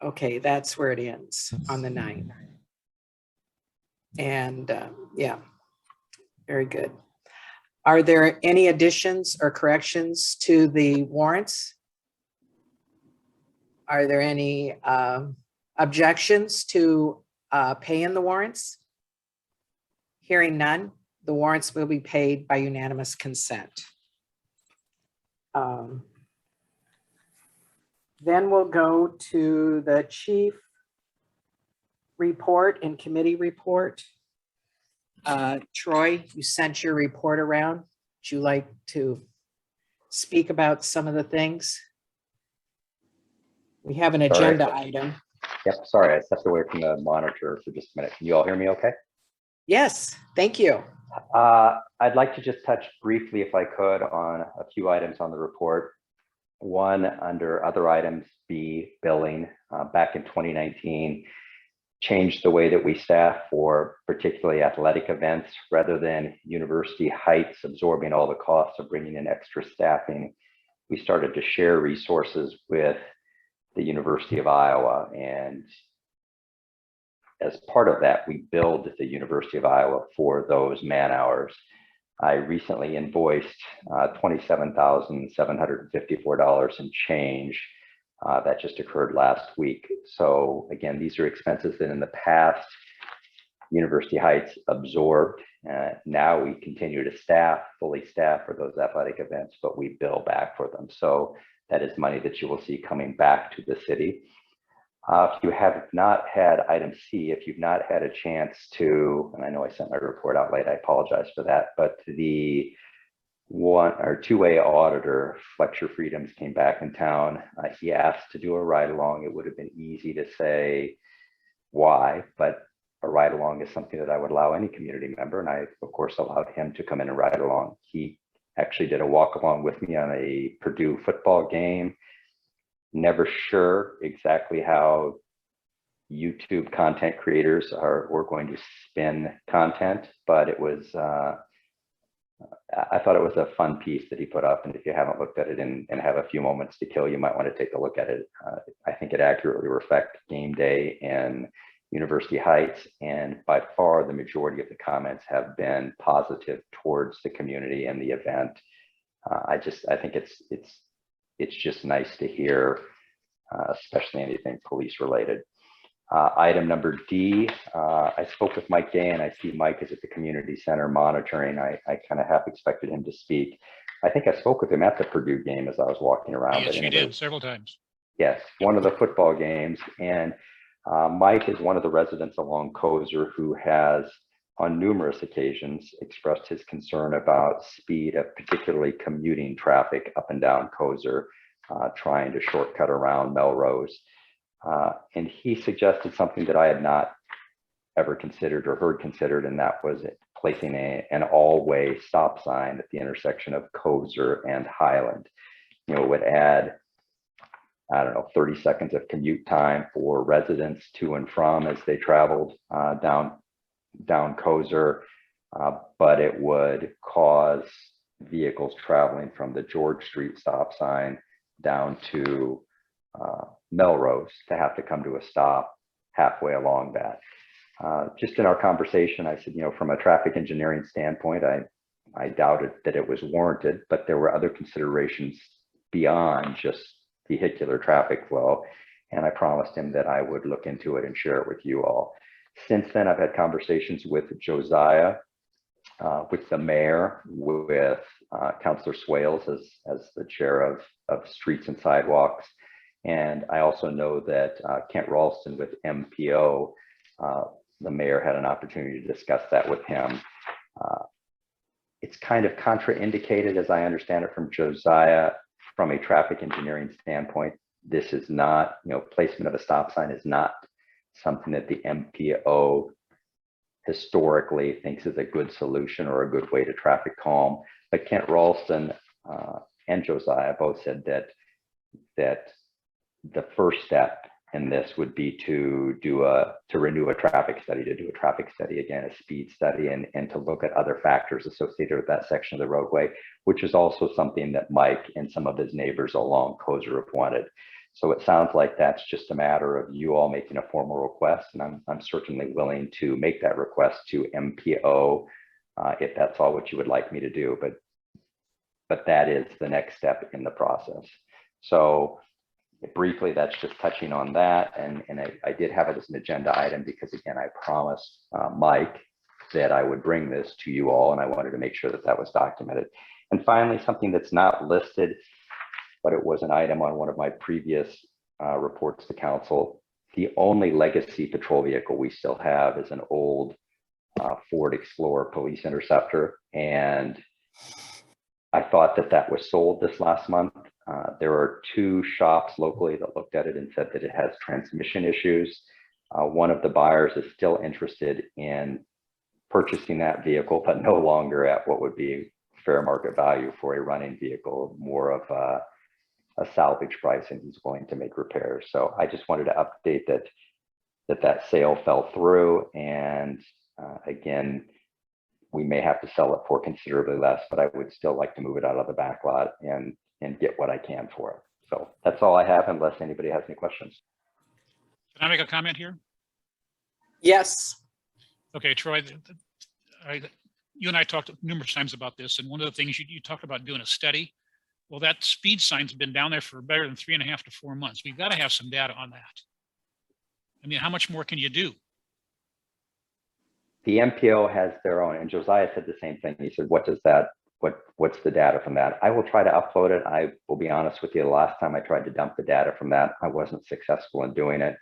Okay, that's where it ends on the 9th. And yeah, very good. Are there any additions or corrections to the warrants? Are there any objections to paying the warrants? Hearing none, the warrants will be paid by unanimous consent. Then we'll go to the chief report and committee report. Troy, you sent your report around. Would you like to speak about some of the things? We have an agenda item. Yep, sorry, I stepped away from the monitor for just a minute. Can you all hear me okay? Yes, thank you. I'd like to just touch briefly, if I could, on a few items on the report. One, under other items, B, billing, back in 2019, changed the way that we staff for particularly athletic events. Rather than University Heights absorbing all the costs of bringing in extra staffing, we started to share resources with the University of Iowa. And as part of that, we billed the University of Iowa for those man hours. I recently invoiced $27,754 and change. That just occurred last week. So again, these are expenses that in the past, University Heights absorbed. Now we continue to fully staff for those athletic events, but we bill back for them. So that is money that you will see coming back to the city. If you have not had item C, if you've not had a chance to, and I know I sent my report out late, I apologize for that, but the two-way auditor, Fletcher Freedoms, came back in town. He asked to do a ride along. It would have been easy to say why, but a ride along is something that I would allow any community member. And I, of course, allowed him to come in and ride along. He actually did a walk along with me on a Purdue football game. Never sure exactly how YouTube content creators were going to spin content, but it was, I thought it was a fun piece that he put up. And if you haven't looked at it and have a few moments to kill, you might want to take a look at it. I think it accurately reflects game day in University Heights. And by far, the majority of the comments have been positive towards the community and the event. I think it's just nice to hear, especially anything police related. Item number D, I spoke with Mike Day, and I see Mike is at the community center monitoring. I kind of half expected him to speak. I think I spoke with him at the Purdue game as I was walking around. Yes, you did several times. Yes, one of the football games. And Mike is one of the residents along Kozer who has on numerous occasions expressed his concern about speed of particularly commuting traffic up and down Kozer, trying to shortcut around Melrose. And he suggested something that I had not ever considered or heard considered, and that was placing an all-way stop sign at the intersection of Kozer and Highland. You know, it would add, I don't know, 30 seconds of commute time for residents to and from as they traveled down Kozer, but it would cause vehicles traveling from the George Street stop sign down to Melrose to have to come to a stop halfway along that. Just in our conversation, I said, you know, from a traffic engineering standpoint, I doubted that it was warranted, but there were other considerations beyond just vehicular traffic flow. And I promised him that I would look into it and share it with you all. Since then, I've had conversations with Josiah, with the mayor, with Councilor Swales as the chair of Streets and Sidewalks. And I also know that Kent Ralston with MPO, the mayor had an opportunity to discuss that with him. It's kind of contraindicated, as I understand it from Josiah, from a traffic engineering standpoint. This is not, you know, placement of a stop sign is not something that the MPO historically thinks is a good solution or a good way to traffic calm. But Kent Ralston and Josiah both said that the first step in this would be to renew a traffic study, to do a traffic study again, a speed study, and to look at other factors associated with that section of the roadway, which is also something that Mike and some of his neighbors along Kozer have wanted. So it sounds like that's just a matter of you all making a formal request, and I'm certainly willing to make that request to MPO if that's all what you would like me to do. But that is the next step in the process. So briefly, that's just touching on that, and I did have it as an agenda item because, again, I promised Mike that I would bring this to you all, and I wanted to make sure that that was documented. And finally, something that's not listed, but it was an item on one of my previous reports to council. The only legacy patrol vehicle we still have is an old Ford Explorer Police Interceptor, and I thought that was sold this last month. There are two shops locally that looked at it and said that it has transmission issues. One of the buyers is still interested in purchasing that vehicle, but no longer at what would be fair market value for a running vehicle, more of a salvage price and he's willing to make repairs. So I just wanted to update that sale fell through. And again, we may have to sell it for considerably less, but I would still like to move it out of the back lot and get what I can for it. So that's all I have, unless anybody has any questions. Can I make a comment here? Yes. Okay, Troy, you and I talked numerous times about this, and one of the things you talked about doing a study. Well, that speed sign's been down there for better than 3.5 to 4 months. We've got to have some data on that. I mean, how much more can you do? The MPO has their own, and Josiah said the same thing. He said, what's the data from that? I will try to upload it. I will be honest with you, the last time I tried to dump the data from that, I wasn't successful in doing it.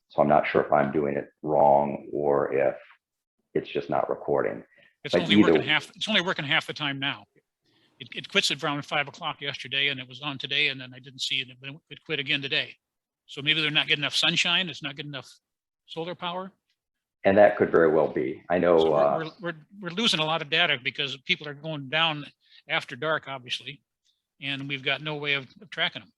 So I'm not sure if I'm doing it wrong or if it's just not recording. It's only working half the time now. It quits at around 5 o'clock yesterday, and it was on today, and then I didn't see it. It quit again today. So maybe they're not getting enough sunshine. It's not getting enough solar power. And that could very well be. I know so we're losing a lot of data because people are going down after dark, obviously, and we've got no way of tracking them.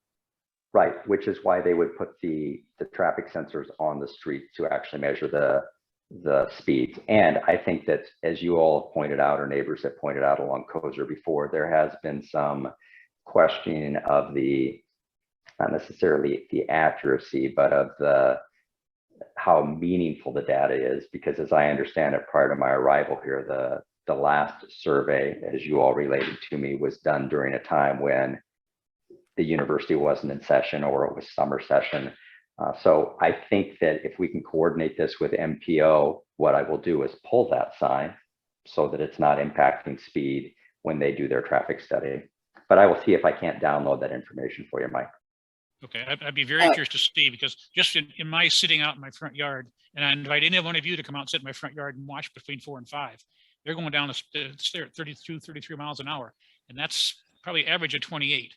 Right, which is why they would put the traffic sensors on the street to actually measure the speeds. And I think that, as you all pointed out, or neighbors have pointed out along Kozer before, there has been some questioning of the, not necessarily the accuracy, but of how meaningful the data is, because as I understand it, prior to my arrival here, the last survey, as you all related to me, was done during a time when the university wasn't in session or it was summer session. So I think that if we can coordinate this with MPO, what I will do is pull that sign so that it's not impacting speed when they do their traffic study. But I will see if I can't download that information for you, Mike. Okay, I'd be very curious to see, because just in my sitting out in my front yard, and I invite any one of you to come out and sit in my front yard and watch between 4 and 5. They're going down the stair at 32, 33 miles an hour, and that's probably average of 28.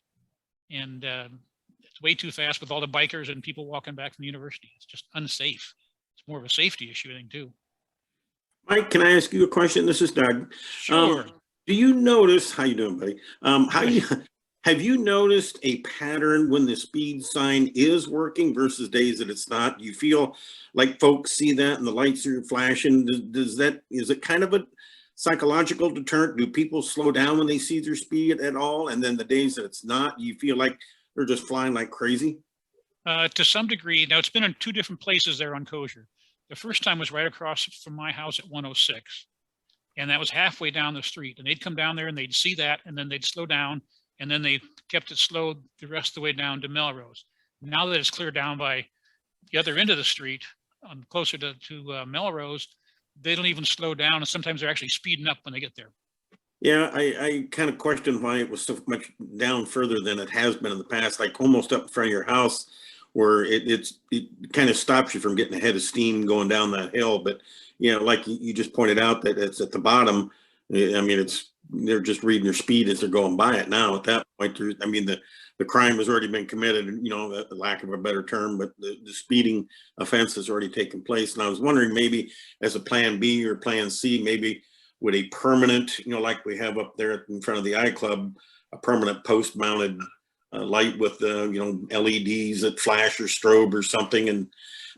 And it's way too fast with all the bikers and people walking back from the university. It's just unsafe. It's more of a safety issue, I think, too. Mike, can I ask you a question? This is Doug. Sure. Do you notice, how you doing, buddy? Have you noticed a pattern when the speed sign is working versus days that it's not? Do you feel like folks see that and the lights are flashing? Is it kind of a psychological deterrent? Do people slow down when they see their speed at all? And then the days that it's not, you feel like they're just flying like crazy? To some degree. Now, it's been in 2 different places there on Kozer. The first time was right across from my house at 106. And that was halfway down the street. And they'd come down there and they'd see that, and then they'd slow down. And then they kept it slow the rest of the way down to Melrose. Now that it's clear down by the other end of the street, closer to Melrose, they don't even slow down. And sometimes they're actually speeding up when they get there. Yeah, I kind of question why it was so much down further than it has been in the past, like almost up in front of your house, where it kind of stops you from getting a head of steam going down that hill. But, you know, like you just pointed out, that it's at the bottom. I mean, they're just reading their speed as they're going by it now. At that point, the crime has already been committed, you know, the lack of a better term, but the speeding offense has already taken place. And I was wondering, maybe as a plan B or plan C, maybe with a permanent, you know, like we have up there in front of the iClub, a permanent post mounted light with the, you know, LEDs that flash or strobe or something. And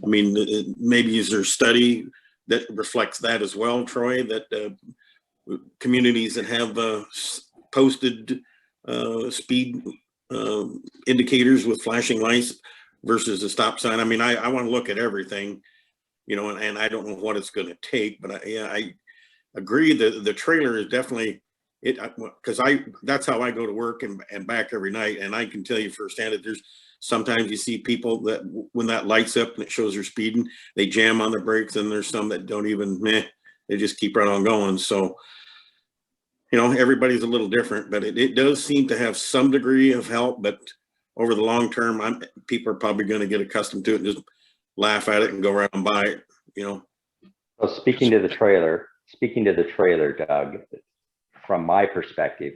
I mean, maybe is there a study that reflects that as well, Troy, that communities that have posted speed indicators with flashing lights versus a stop sign? I mean, I want to look at everything, you know, and I don't know what it's going to take, but I agree that the trailer is definitely it, because that's how I go to work and back every night. And I can tell you firsthand that there's sometimes you see people that when that lights up and it shows they're speeding, they jam on the brakes, and there's some that don't even, they just keep right on going. So, you know, everybody's a little different, but it does seem to have some degree of help. But over the long term, people are probably going to get accustomed to it and just laugh at it and go around by it, you know. So speaking to the trailer, Doug, from my perspective,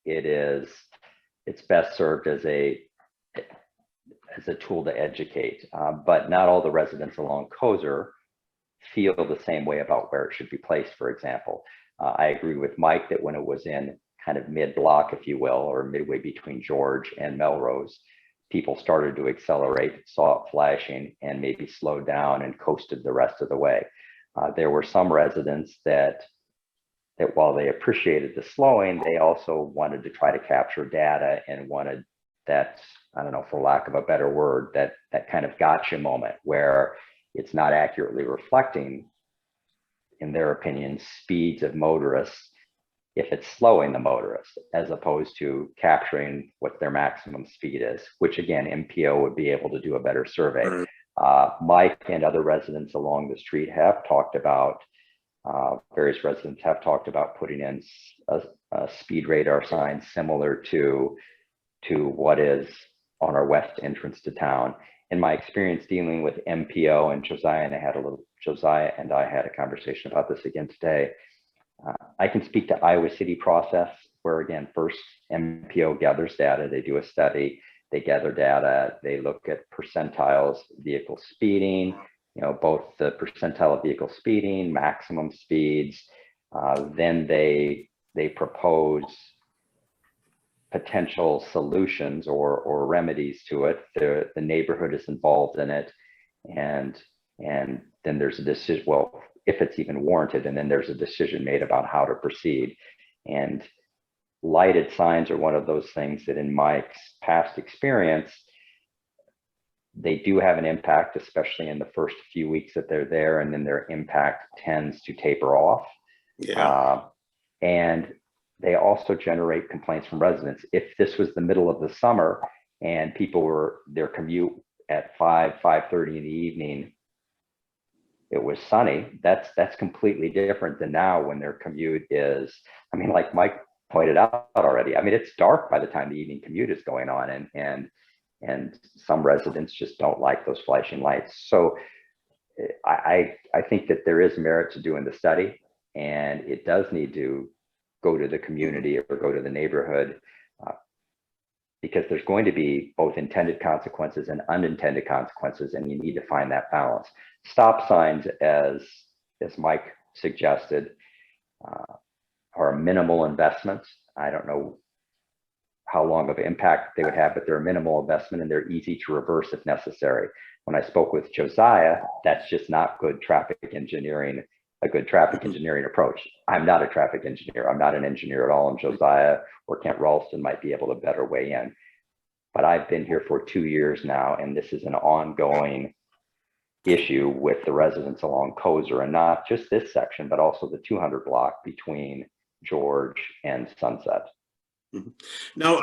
it's best served as a tool to educate, but not all the residents along Kozer feel the same way about where it should be placed. For example, I agree with Mike that when it was in kind of mid-block, if you will, or midway between George and Melrose, people started to accelerate, saw it flashing, and maybe slowed down and coasted the rest of the way. There were some residents that while they appreciated the slowing, they also wanted to try to capture data and wanted that, I don't know, for lack of a better word, that kind of gotcha moment where it's not accurately reflecting, in their opinion, speeds of motorists if it's slowing the motorist, as opposed to capturing what their maximum speed is, which again, MPO would be able to do a better survey. Mike and other residents along the street have talked about, various residents have talked about putting in a speed radar sign similar to what is on our west entrance to town. In my experience dealing with MPO, and Josiah and I had a conversation about this again today. I can speak to Iowa City process, where again, first MPO gathers data, they do a study, they gather data, they look at percentiles, vehicle speeding, both the percentile of vehicle speeding, maximum speeds, then they propose potential solutions or remedies to it. The neighborhood is involved in it, and then there's a decision, well, if it's even warranted, and then there's a decision made about how to proceed. And lighted signs are one of those things that in my past experience, they do have an impact, especially in the first few weeks that they're there, and then their impact tends to taper off. And they also generate complaints from residents. If this was the middle of the summer and people were their commute at 5:30 in the evening, it was sunny, that's completely different than now when their commute is, I mean, like Mike pointed out already, I mean, it's dark by the time the evening commute is going on, and some residents just don't like those flashing lights. So I think that there is merit to doing the study, and it does need to go to the community or go to the neighborhood, because there's going to be both intended consequences and unintended consequences, and you need to find that balance. Stop signs, as Mike suggested, are a minimal investment. I don't know how long of impact they would have, but they're a minimal investment and they're easy to reverse if necessary. When I spoke with Josiah, that's just not good traffic engineering, a good traffic engineering approach. I'm not a traffic engineer. I'm not an engineer at all, and Josiah or Kent Ralston might be able to better weigh in. But I've been here for 2 years now, and this is an ongoing issue with the residents along Kozer, and not just this section, but also the 200 block between George and Sunset. Now,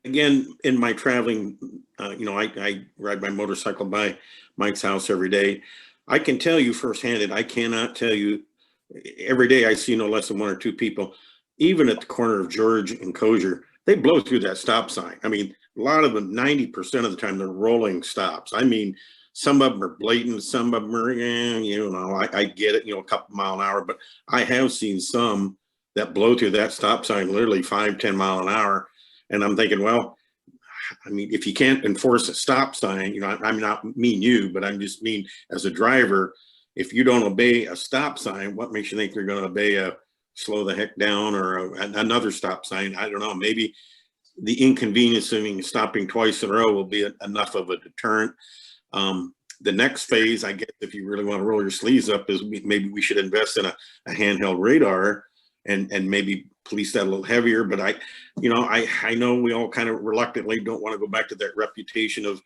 again, in my traveling, I ride my motorcycle by Mike's house every day. I can tell you firsthand, and I cannot tell you, every day I see no less than 1 or 2 people, even at the corner of George and Kozer, they blow through that stop sign. I mean, a lot of them, 90% of the time, they're rolling stops. I mean, some of them are blatant, some of them are, I get it, a couple mile an hour, but I have seen some that blow through that stop sign literally 5-10 mile an hour. And I'm thinking, well, I mean, if you can't enforce a stop sign, I'm not mean you, but I'm just mean as a driver, if you don't obey a stop sign, what makes you think you're going to obey a slow the heck down or another stop sign? I don't know. Maybe the inconvenience of stopping twice in a row will be enough of a deterrent. The next phase, I guess, if you really want to roll your sleeves up, is maybe we should invest in a handheld radar and maybe police that a little heavier. But I know we all kind of reluctantly don't want to go back to that reputation of,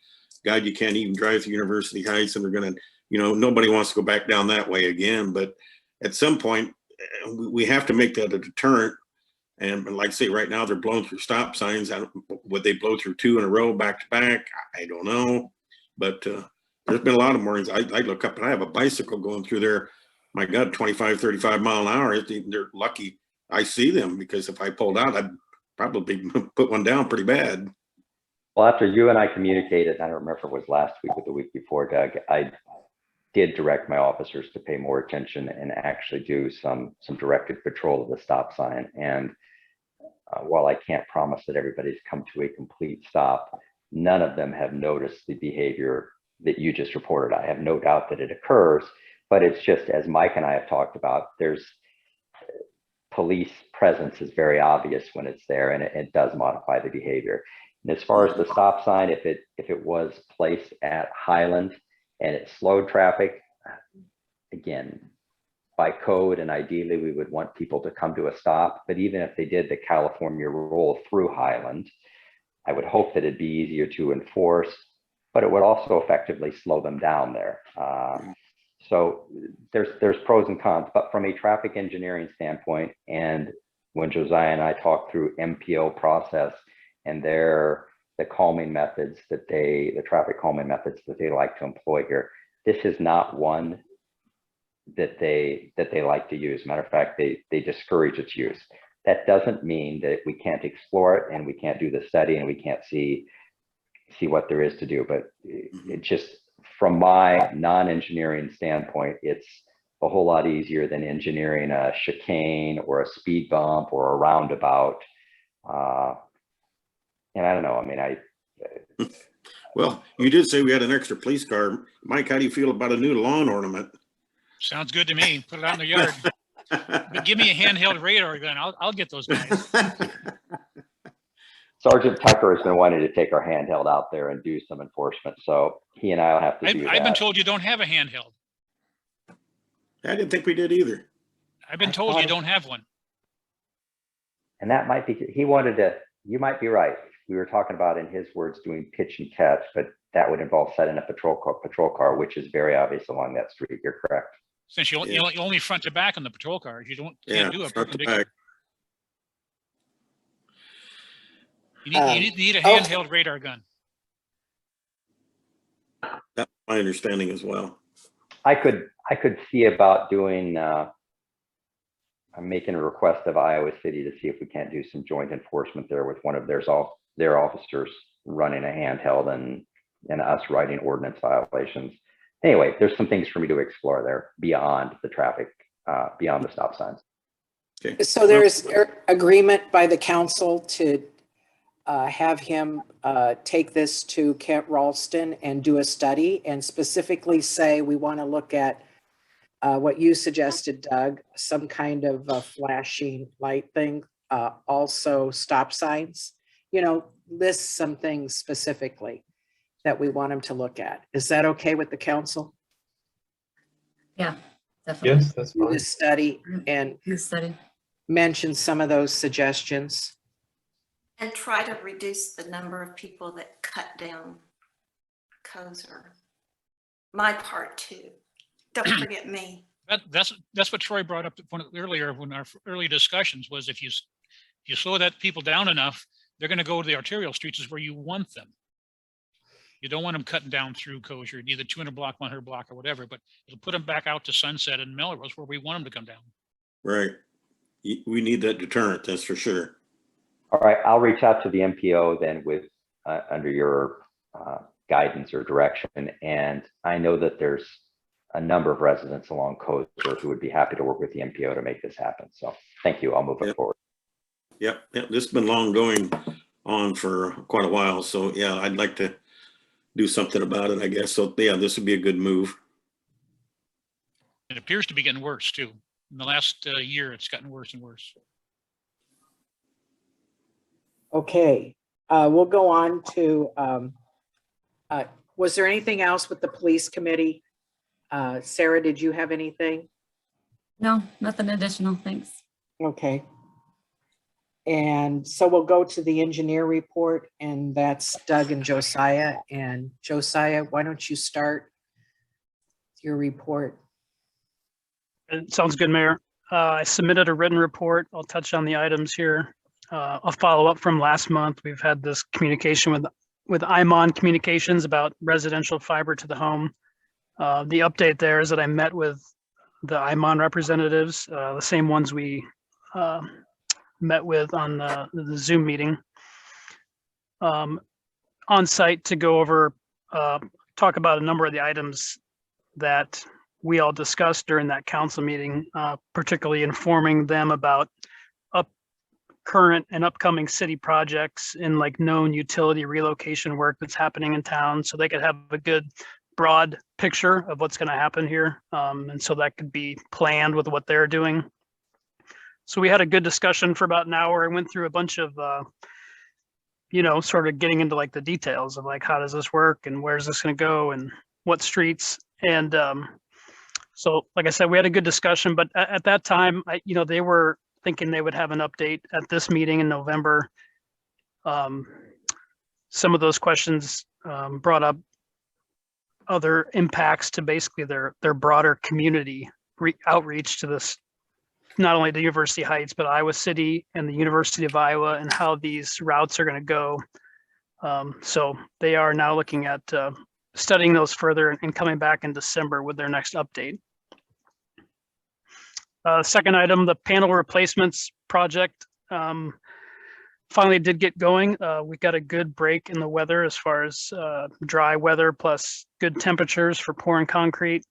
God, you can't even drive through University Heights, and they're going to, nobody wants to go back down that way again. But at some point, we have to make that a deterrent. And like I say, right now they're blowing through stop signs. Would they blow through 2 in a row back to back? I don't know. But there's been a lot of mornings I look up and I have a bicycle going through there. My God, 25, 35 mile an hour. They're lucky I see them, because if I pulled out, I'd probably put one down pretty bad. Well, after you and I communicated, I don't remember if it was last week or the week before, Doug, I did direct my officers to pay more attention and actually do some directed patrol of the stop sign. And while I can't promise that everybody's come to a complete stop, none of them have noticed the behavior that you just reported. I have no doubt that it occurs, but it's just, as Mike and I have talked about, there's police presence is very obvious when it's there, and it does modify the behavior. And as far as the stop sign, if it was placed at Highland and it slowed traffic, again, by code and ideally we would want people to come to a stop, but even if they did the California roll through Highland, I would hope that it'd be easier to enforce, but it would also effectively slow them down there. So there's pros and cons, but from a traffic engineering standpoint, and when Josiah and I talked through MPO process and the calming methods the traffic calming methods that they like to employ here, this is not one that they like to use. Matter of fact, they discourage its use. That doesn't mean that we can't explore it and we can't do the study and we can't see what there is to do, but it just, from my non-engineering standpoint, it's a whole lot easier than engineering a chicane or a speed bump or a roundabout. And I don't know, I mean, Well, you did say we had an extra police car. Mike, how do you feel about a new lawn ornament? Sounds good to me. Put it out in the yard. But give me a handheld radar gun. I'll get those guys. Sergeant Tucker has been wanting to take our handheld out there and do some enforcement, so he and I will have to do that. I've been told you don't have a handheld. I didn't think we did either. I've been told you don't have one. And that might be, you might be right. We were talking about, in his words, doing pitch and catch, but that would involve setting a patrol car, which is very obvious along that street. You're correct. Since you only front to back on the patrol cars, you can't do a front to perpendicular. back. You need a handheld radar gun. That's my understanding as well. I could see about doing, I'm making a request of Iowa City to see if we can't do some joint enforcement there with one of their officers running a handheld and us writing ordinance violations. Anyway, there's some things for me to explore there beyond the traffic, beyond the stop signs. Okay. So there's agreement by the council to have him take this to Kent Ralston and do a study and specifically say, we want to look at what you suggested, Doug, some kind of a flashing light thing, also stop signs, list some things specifically that we want him to look at. Is that okay with the council? Yeah, definitely. Yes, that's Do fine. this study and mention some of those suggestions. And try to reduce the number of people that cut down Kozer. My part too. Don't forget me. That's what Troy brought up earlier when our early discussions was, if you slow that people down enough, they're going to go to the arterial streets is where you want them. You don't want them cutting down through Kozer, either 200 block, 100 block, or whatever, but it'll put them back out to Sunset and Melrose where we want them to come down. Right. We need that deterrent, that's for sure. All right, I'll reach out to the MPO then with under your guidance or direction. And I know that there's a number of residents along Kozer who would be happy to work with the MPO to make this happen. So thank you. I'll move it forward. Yep. This has been long going on for quite a while. So yeah, I'd like to do something about it, I guess. So yeah, this would be a good move. It appears to be getting worse too. In the last year, it's gotten worse and worse. Okay, we'll go on to, was there anything else with the police committee? Sarah, did you have anything? No, nothing additional, thanks. Okay. And so we'll go to the engineer report, and that's Doug and Josiah. And Josiah, why don't you start your report? It sounds good, Mayor. I submitted a written report. I'll touch on the items here. I'll follow up from last month. We've had this communication with IMON Communications about residential fiber to the home. The update there is that I met with the IMON representatives, the same ones we met with on the Zoom meeting, on site to go over, talk about a number of the items that we all discussed during that council meeting, particularly informing them about current and upcoming city projects in like known utility relocation work that's happening in town, so they could have a good broad picture of what's going to happen here. And so that could be planned with what they're doing. So we had a good discussion for about an hour and went through a bunch of, sort of getting into like the details of like, how does this work and where's this going to go and what streets. And so, like I said, we had a good discussion, but at that time, they were thinking they would have an update at this meeting in November. Some of those questions brought up other impacts to basically their broader community outreach to this, not only the University Heights, but Iowa City and the University of Iowa, and how these routes are going to go. So they are now looking at studying those further and coming back in December with their next update. Second item, the panel replacements project finally did get going. We got a good break in the weather as far as dry weather plus good temperatures for pouring concrete.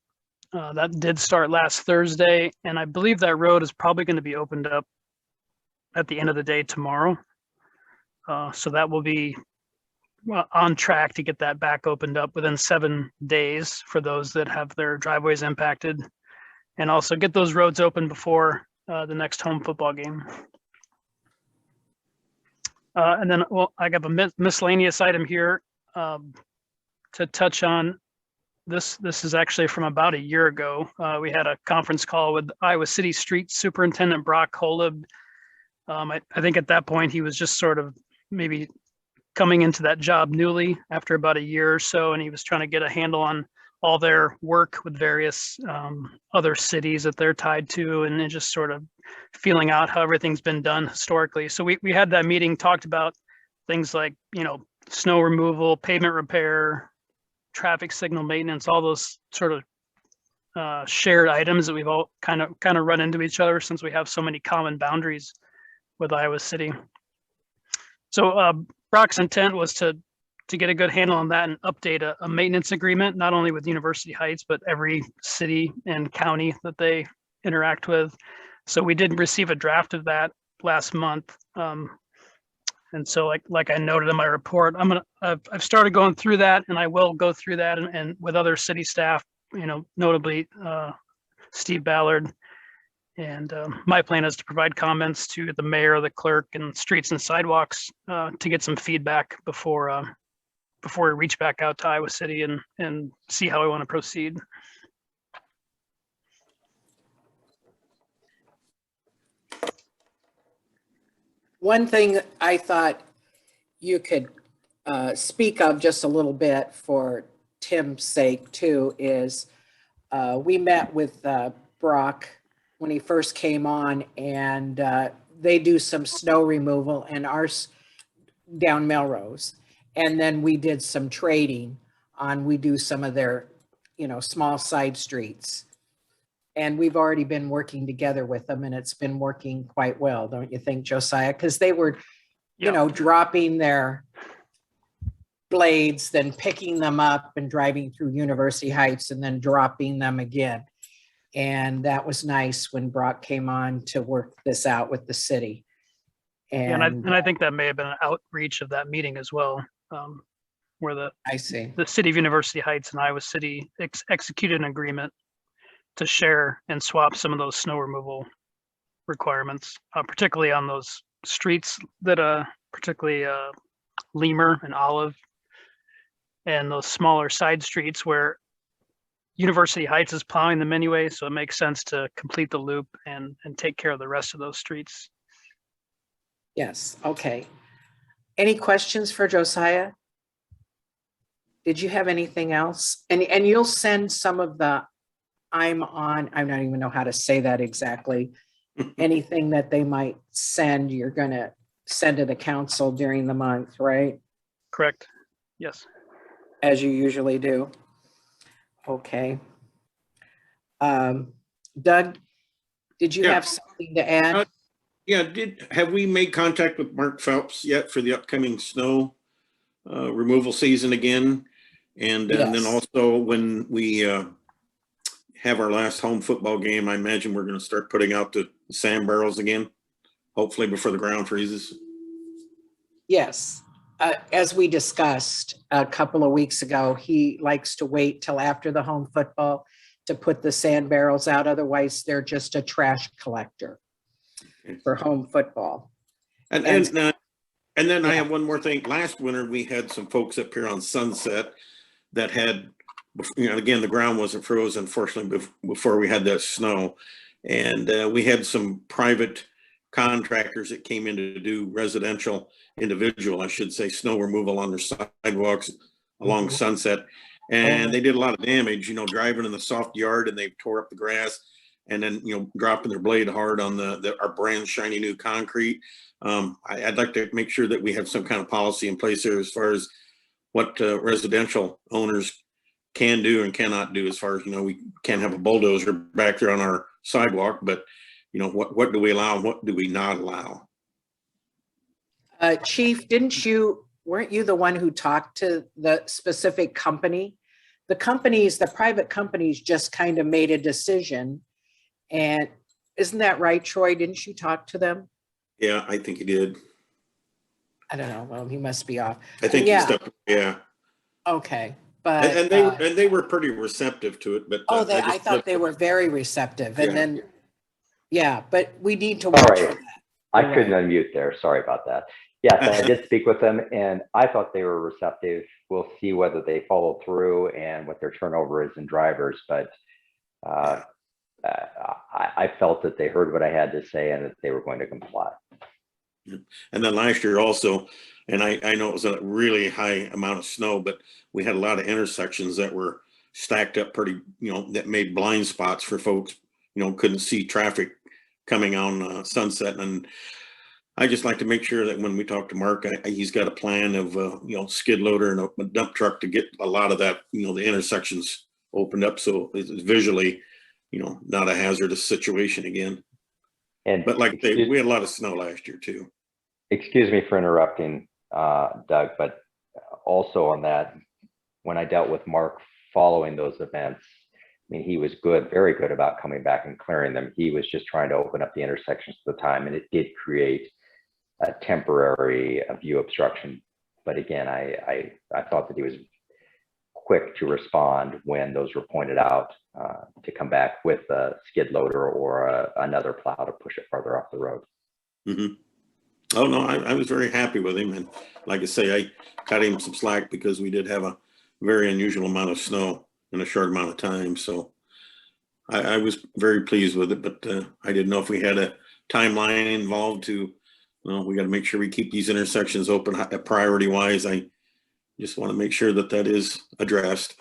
That did start last Thursday, and I believe that road is probably going to be opened up at the end of the day tomorrow. So that will be on track to get that back opened up within 7 days for those that have their driveways impacted, and also get those roads open before the next home football game. And then, well, I got a miscellaneous item here to touch on. This is actually from about a year ago. We had a conference call with Iowa City Street Superintendent Brock Holub. I think at that point he was just sort of maybe coming into that job newly after about a year or so, and he was trying to get a handle on all their work with various other cities that they're tied to, and then just sort of feeling out how everything's been done historically. So we had that meeting, talked about things like, snow removal, pavement repair, traffic signal maintenance, all those sort of shared items that we've all kind of run into each other since we have so many common boundaries with Iowa City. So Brock's intent was to get a good handle on that and update a maintenance agreement, not only with University Heights, but every city and county that they interact with. So we did receive a draft of that last month. And so like I noted in my report, I've started going through that, and I will go through that and with other city staff, notably Steve Ballard. And my plan is to provide comments to the mayor, the clerk, and streets and sidewalks to get some feedback before we reach back out to Iowa City and see how we want to proceed. One thing I thought you could speak of just a little bit for Tim's sake too is we met with Brock when he first came on, and they do some snow removal and ours down Melrose. And then we did some trading on, we do some of their, small side streets. And we've already been working together with them, and it's been working quite well, don't you think, Josiah? Because they were, dropping their blades, then picking them up and driving through University Heights and then dropping them again. And that was nice when Brock came on to work this out with the city. And I think that may have been an outreach of that meeting as well, where the city of University Heights and Iowa City executed an agreement to share and swap some of those snow removal requirements, particularly on those streets that particularly Lemur and Olive, and those smaller side streets where University Heights is plowing them anyway, so it makes sense to complete the loop and take care of the rest of those streets. Yes, okay. Any questions for Josiah? Did you have anything else? And you'll send some of the I don't even know how to say that exactly. Anything that they might send, you're going to send to the council during the month, right? Correct. Yes. As you usually do. Okay. Doug, did you have something to add? Have we made contact with Mark Phelps yet for the upcoming snow removal season again? And then also when we have our last home football game, I imagine we're going to start putting out the sand barrels again, hopefully before the ground freezes. Yes. As we discussed a couple of weeks ago, he likes to wait till after the home football to put the sand barrels out. Otherwise, they're just a trash collector. for home football. And then I have one more thing. Last winter, we had some folks up here on Sunset that had, again, the ground wasn't frozen, unfortunately, before we had that snow. And we had some private contractors that came in to do individual, I should say, snow removal on their sidewalks along Sunset. And they did a lot of damage, driving in the soft yard, and they tore up the grass, and then, dropping their blade hard on our brand shiny new concrete. I'd like to make sure that we have some kind of policy in place there as far as what residential owners can do and cannot do, as far as, we can't have a bulldozer back there on our sidewalk, but what do we allow and what do we not allow? Chief, weren't you the one who talked to the specific company? The private companies just kind of made a decision. And isn't that right, Troy? Didn't you talk to them? Yeah, I think he did. I don't know. Well, he must be off. I think he stepped, yeah. Okay. But and they were pretty receptive to it, but I thought they were very receptive. And then but we need to All watch right. for that. I couldn't unmute there. Sorry about that. Yes, I did speak with them and I thought they were receptive. We'll see whether they follow through and what their turnover is in drivers, but I felt that they heard what I had to say and that they were going to comply. And then last year also, and I know it was a really high amount of snow, but we had a lot of intersections that were stacked up pretty, that made blind spots for folks, couldn't see traffic coming on Sunset. And I just like to make sure that when we talk to Mark, he's got a plan of, skid loader and a dump truck to get a lot of that, the intersections opened up. So it's visually, not a hazardous situation again. But like we had a lot of snow last year too. Excuse me for interrupting, Doug, but also on that, when I dealt with Mark following those events, I mean, he was very good about coming back and clearing them. He was just trying to open up the intersections at the time, and it did create a temporary view obstruction. But again, I thought that he was quick to respond when those were pointed out, to come back with a skid loader or another plow to push it farther off the road. Mm-hmm. Oh no, I was very happy with him, and like I say, I cut him some slack because we did have a very unusual amount of snow in a short amount of time. So I was very pleased with it, but I didn't know if we had a timeline involved to, we got to make sure we keep these intersections open priority wise. I just want to make sure that is addressed.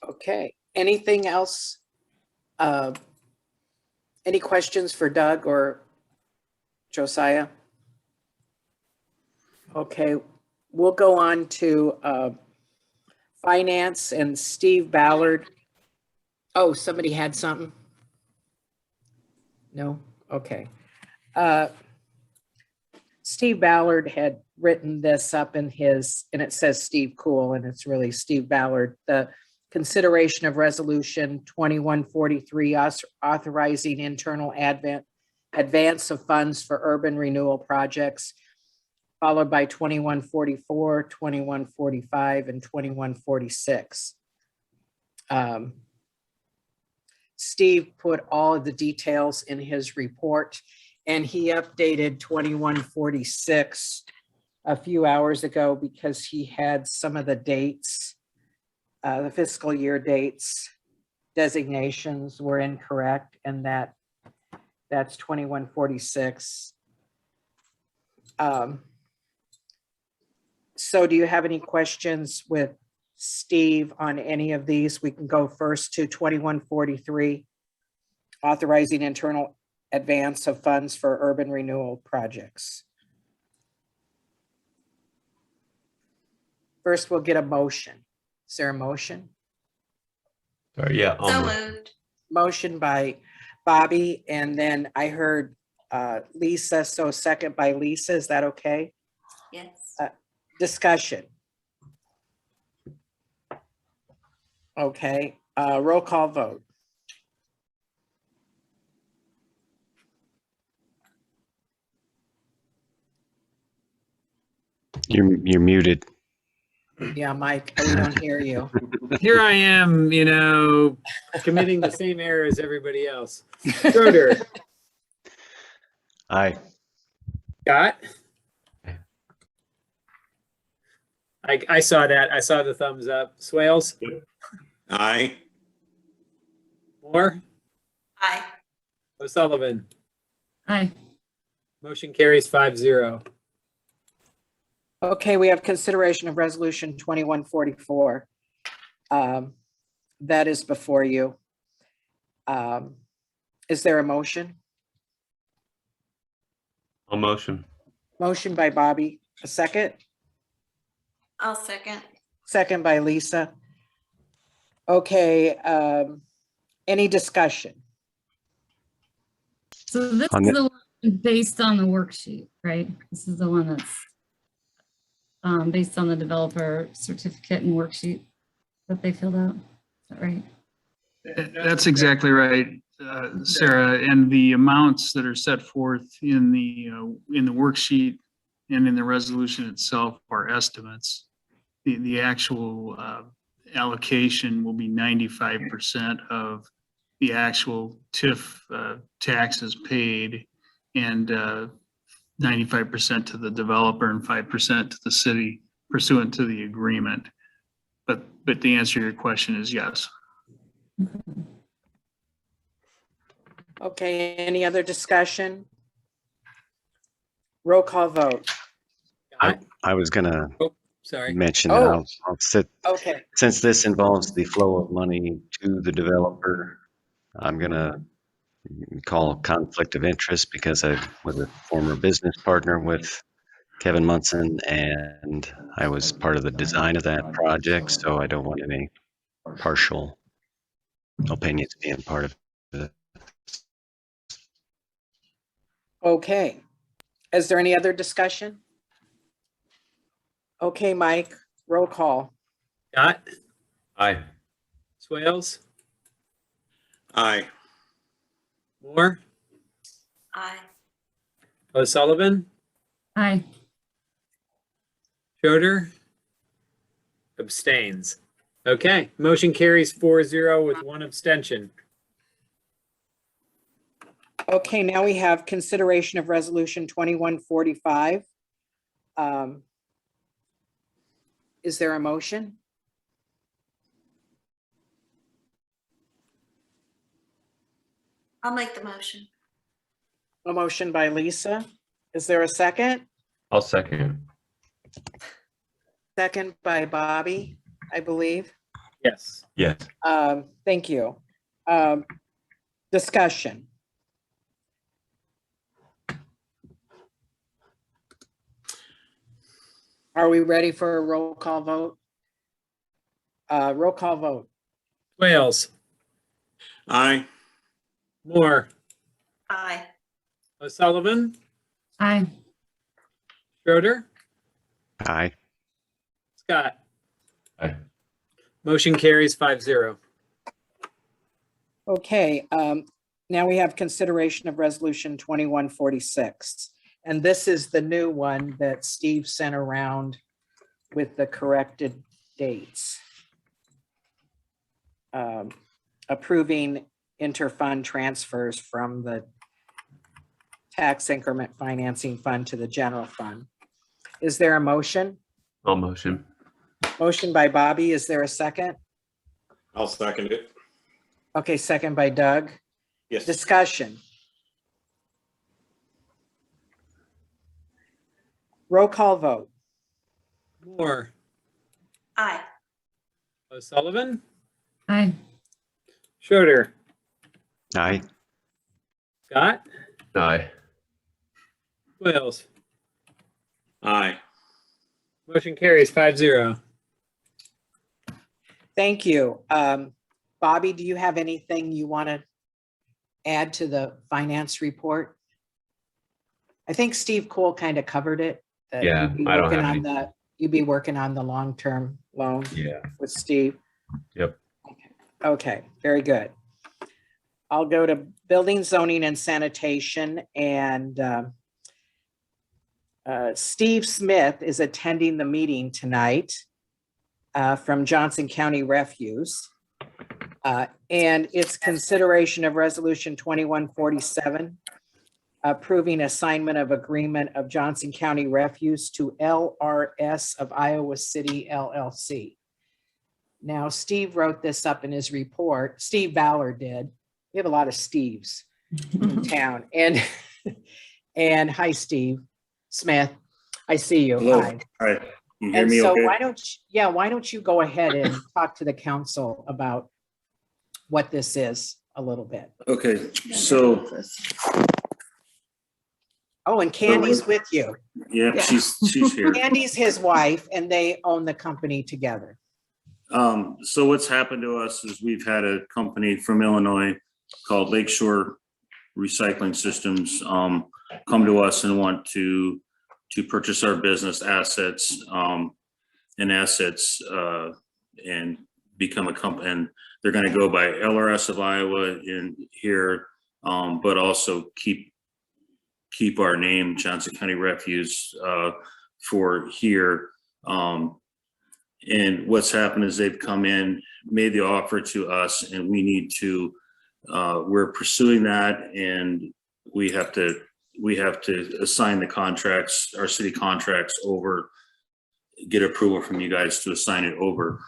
Okay. Anything else? Any questions for Doug or Josiah? Okay, we'll go on to finance and Steve Ballard. Oh, somebody had something? No? Okay. Steve Ballard had written this up in his, and it says Steve Cool, and it's really Steve Ballard, the consideration of resolution 2143 authorizing internal advance of funds for urban renewal projects, followed by 2144, 2145, and 2146. Steve put all of the details in his report, and he updated 2146 a few hours ago because he had some of the dates, the fiscal year dates designations were incorrect, and that's 2146. So do you have any questions with Steve on any of these? We can go first to 2143, authorizing internal advance of funds for urban renewal projects. First, we'll get a motion. Is there a motion? Sorry, yeah. So moved. Motion by Bobby, and then I heard Lisa, so second by Lisa. Is that okay? Yes. Discussion. Okay, roll call vote. You're muted. Yeah, Mike, we don't hear you. Here I am, committing the same error as everybody else. Schroeder. Aye. Scott? I saw that. I saw the thumbs up. Swales? Aye. Moore? Aye. O'Sullivan? Aye. Motion carries 5-0. Okay, we have consideration of resolution 2144. That is before you. Is there a motion? I'll motion. Motion by Bobby, a second? I'll second. Second by Lisa. Okay, any discussion? So this On is the- the one based on the worksheet, right? This is the one that's based on the developer certificate and worksheet that they filled out. Is that right? That's exactly right, Sarah. And the amounts that are set forth in the worksheet and in the resolution itself are estimates. The actual allocation will be 95% of the actual TIF taxes paid, and 95% to the developer and 5% to the city pursuant to the agreement. But the answer to your question is yes. Okay, any other discussion? Roll call vote. I was gonna Sorry. mention that I'll sit, Okay, since this involves the flow of money to the developer, I'm gonna call conflict of interest because I was a former business partner with Kevin Munson, and I was part of the design of that project, so I don't want any partial opinions being part of it. okay. Is there any other discussion? Okay, Mike, roll call. Scott? Aye. Swales? Aye. Moore? Aye. O'Sullivan? Aye. Schroeder? Abstains. Okay, motion carries 4-0 with one abstention. Okay, now we have consideration of resolution 2145. Is there a motion? I'll make the motion. A motion by Lisa. Is there a second? I'll second. Second by Bobby, I believe. Yes. Yes. Thank you. Discussion. Are we ready for a roll call vote? Roll call vote. Swales? Aye. Moore? Aye. O'Sullivan? Aye. Schroeder? Aye. Scott? Aye. Motion carries 5-0. Okay, now we have consideration of resolution 2146. And this is the new one that Steve sent around with the corrected dates. Approving interfund transfers from the tax increment financing fund to the general fund. Is there a motion? I'll motion. Motion by Bobby. Is there a second? I'll second it. Okay, second by Doug. Yes. Discussion. Roll call vote. Moore? Aye. O'Sullivan? Aye. Schroeder? Aye. Scott? Aye. Swales? Aye. Motion carries 5-0. Thank you. Bobby, do you have anything you want to add to the finance report? I think Steve Cole kind of covered it. that Yeah, you'd be I don't working have on the- You'd be working on the long-term loan Yeah. with Steve. Yep. Okay, very good. I'll go to building, zoning, and sanitation, and Steve Smith is attending the meeting tonight. from Johnson County Refuse. And it's consideration of Resolution 2147, approving assignment of agreement of Johnson County Refuse to LRS of Iowa City LLC. Now, Steve wrote this up in his report. Steve Ballard did. We have a lot of Steves in town. And hi, Steve Smith. I see you. Hello. Hi. Hi. You hear And me so okay? why don't you go ahead and talk to the council about what this is a little bit. Okay, so. Oh, and Candy's with you. Yeah, she's here. Candy's his wife and they own the company together. So what's happened to us is we've had a company from Illinois called Lakeshore Recycling Systems come to us and want to purchase our business assets and become a company. And they're going to go by LRS of Iowa in here, but also keep our name, Johnson County Refuse, for here. And what's happened is they've come in, made the offer to us, and we need to, we're pursuing that, and we have to assign the contracts, our city contracts over, get approval from you guys to assign it over.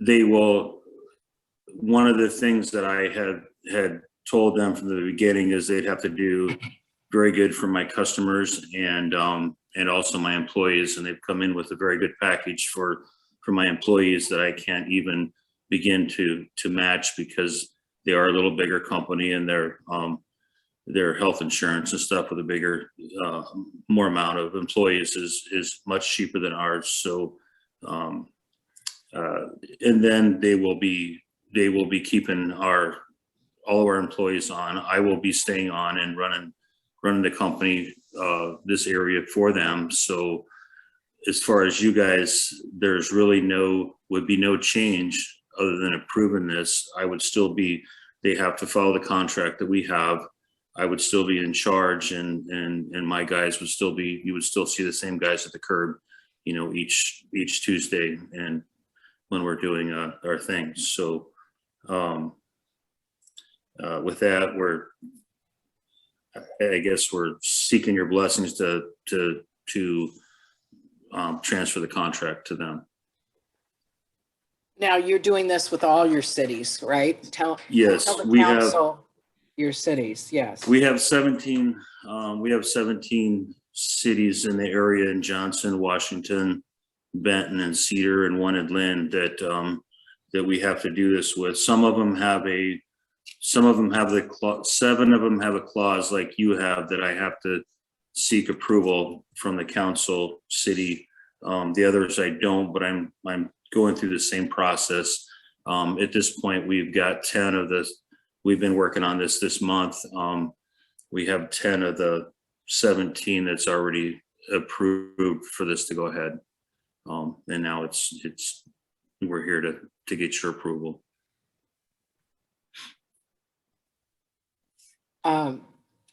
They will, one of the things that I had told them from the beginning is they'd have to do very good for my customers and also my employees, and they've come in with a very good package for my employees that I can't even begin to match, because they are a little bigger company, and their health insurance and stuff with a bigger more amount of employees is much cheaper than ours. So and then they will be keeping all of our employees on. I will be staying on and running the company, this area for them. So as far as you guys, there's really would be no change other than approving this. I would still be, they have to follow the contract that we have. I would still be in charge, and my guys would still be, you would still see the same guys at the curb, each Tuesday and when we're doing our things. So with that, I guess we're seeking your blessings to transfer the contract to them. Now you're doing this with all your cities, right? Yes, tell the we council your cities. Yes. We have 17 cities in the area in Johnson, Washington, Benton, and Cedar, and one in Lynn that we have to do this with. Some of them have the clause, 7 of them have a clause like you have, that I have to seek approval from the council city. The others I don't, but I'm going through the same process. At this point, we've got 10 of this. We've been working on this month. We have 10 of the 17 that's already approved for this to go ahead. And now we're here to get your approval.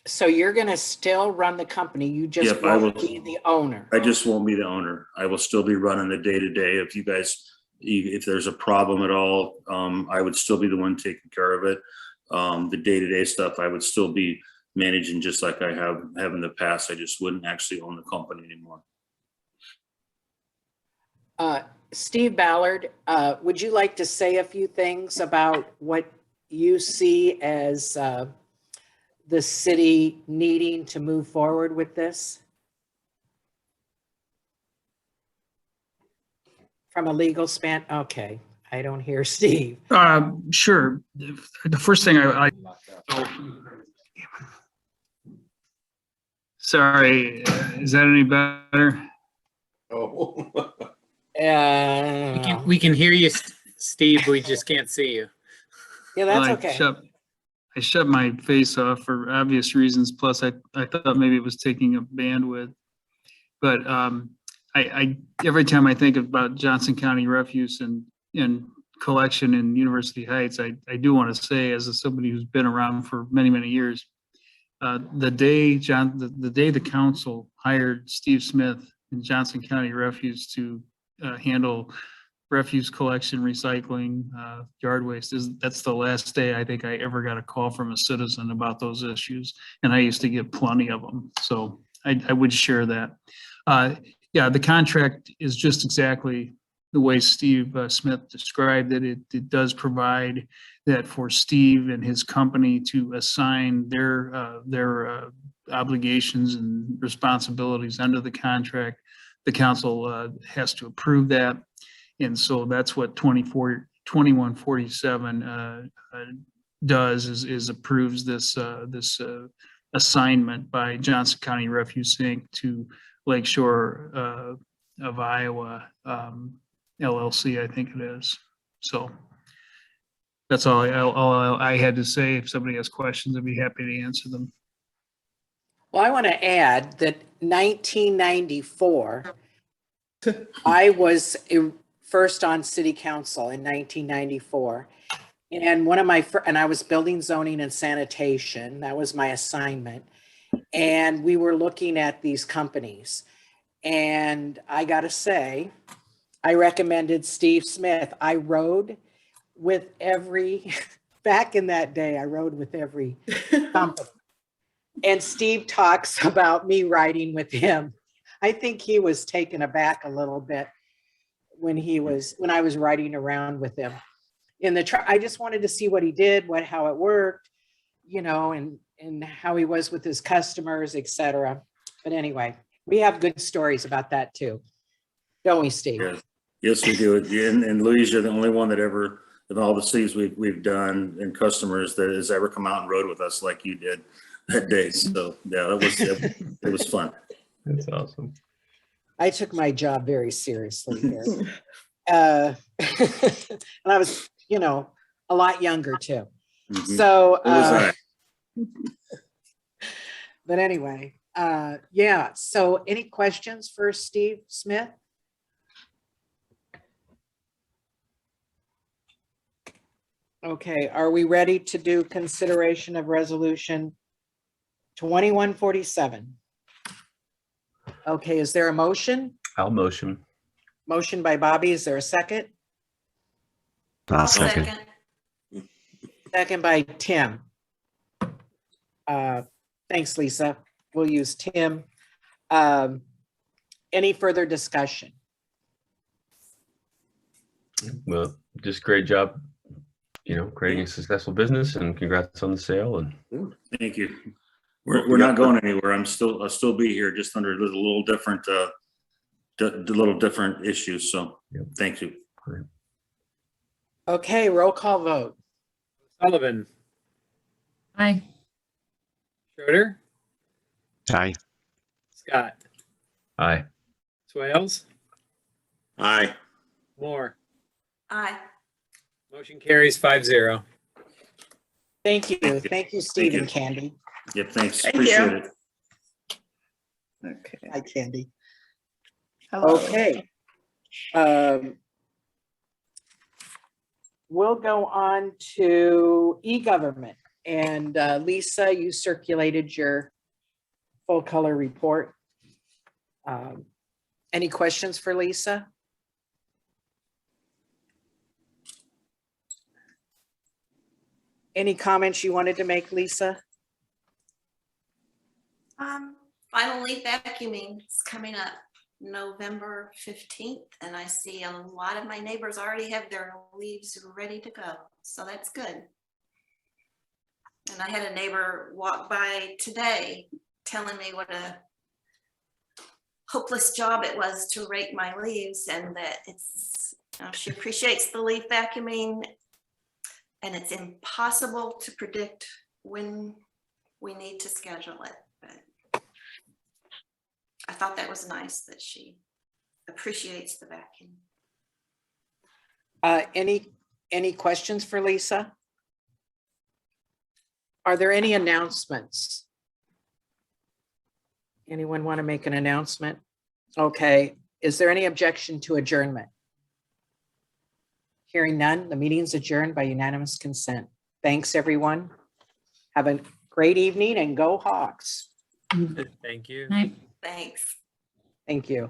So you're going to still run the company. You just won't be the owner. I just won't be the owner. I will still be running the day-to-day. If you guys, if there's a problem at all, I would still be the one taking care of it. The day-to-day stuff, I would still be managing just like I have in the past. I just wouldn't actually own the company anymore. Steve Ballard, would you like to say a few things about what you see as the city needing to move forward with this? From a legal span? Okay, I don't hear Steve. Sure. The first thing sorry, is that any better? Oh. We can hear you, Steve. We just can't see you. Yeah, that's okay. I shut my face off for obvious reasons. Plus, I thought maybe it was taking up bandwidth. But I every time I think about Johnson County Refuse and collection in University Heights, I do want to say, as somebody who's been around for many years, the day the council hired Steve Smith and Johnson County Refuse to handle refuse collection, recycling, yard waste. That's the last day I think I ever got a call from a citizen about those issues. And I used to get plenty of them. So I would share that. Yeah, the contract is just exactly the way Steve Smith described it. It does provide that for Steve and his company to assign their obligations and responsibilities under the contract. The council has to approve that. And so that's what 2147 does is approves this assignment by Johnson County Refuse Inc. to Lakeshore of Iowa LLC, I think it is. So that's all I had to say. If somebody has questions, I'd be happy to answer them. Well, I want to add that 1994, I was first on city council in 1994. And and I was building, zoning, and sanitation. That was my assignment. And we were looking at these companies. And I got to say, I recommended Steve Smith. I rode with back in that day, I rode with every company. And Steve talks about me riding with him. I think he was taken aback a little bit when I was riding around with him in the truck. I just wanted to see what he did, how it worked, and how he was with his customers, etc. But anyway, we have good stories about that too, don't we, Steve? Yeah. Yes, we do. And Louise, you're the only one that ever, of all the cities we've done and customers that has ever come out and rode with us like you did that day. So yeah, it was fun. That's awesome. I took my job very seriously here. And I was, a lot younger too. Mm-hmm. So, I. but anyway, yeah. So any questions for Steve Smith? Okay, are we ready to do consideration of resolution 2147? Okay, is there a motion? I'll motion. Motion by Bobby, is there a second? I'll second. Second by Tim. Thanks, Lisa. We'll use Tim. Any further discussion? Well, just great job, creating a successful business, and congrats on the sale. And Thank you. We're not going anywhere. I'll still be here, just under a little different, little different issues. So thank you. Okay, roll call vote. Sullivan. Aye. Schroeder. Aye. Scott. aye. Swales. Aye. Moore. Aye. Motion carries 5-0. Thank you. Thank you, Steve and Candy. Yep, thanks. Thank Appreciate you. it. Okay. Hi, Candy. Hello. Okay. We'll go on to e-government. And Lisa, you circulated your full color report. Any questions for Lisa? Any comments you wanted to make, Lisa? Final leaf vacuuming is coming up November 15th, and I see a lot of my neighbors already have their leaves ready to go. So that's good. And I had a neighbor walk by today telling me what a hopeless job it was to rake my leaves, and that it's, she appreciates the leaf vacuuming, and it's impossible to predict when we need to schedule it. But I thought that was nice that she appreciates the vacuum. Any questions for Lisa? Are there any announcements? Anyone want to make an announcement? Okay, is there any objection to adjournment? Hearing none, the meeting's adjourned by unanimous consent. Thanks, everyone. Have a great evening and go Hawks. Thank you. Thanks. Thank you.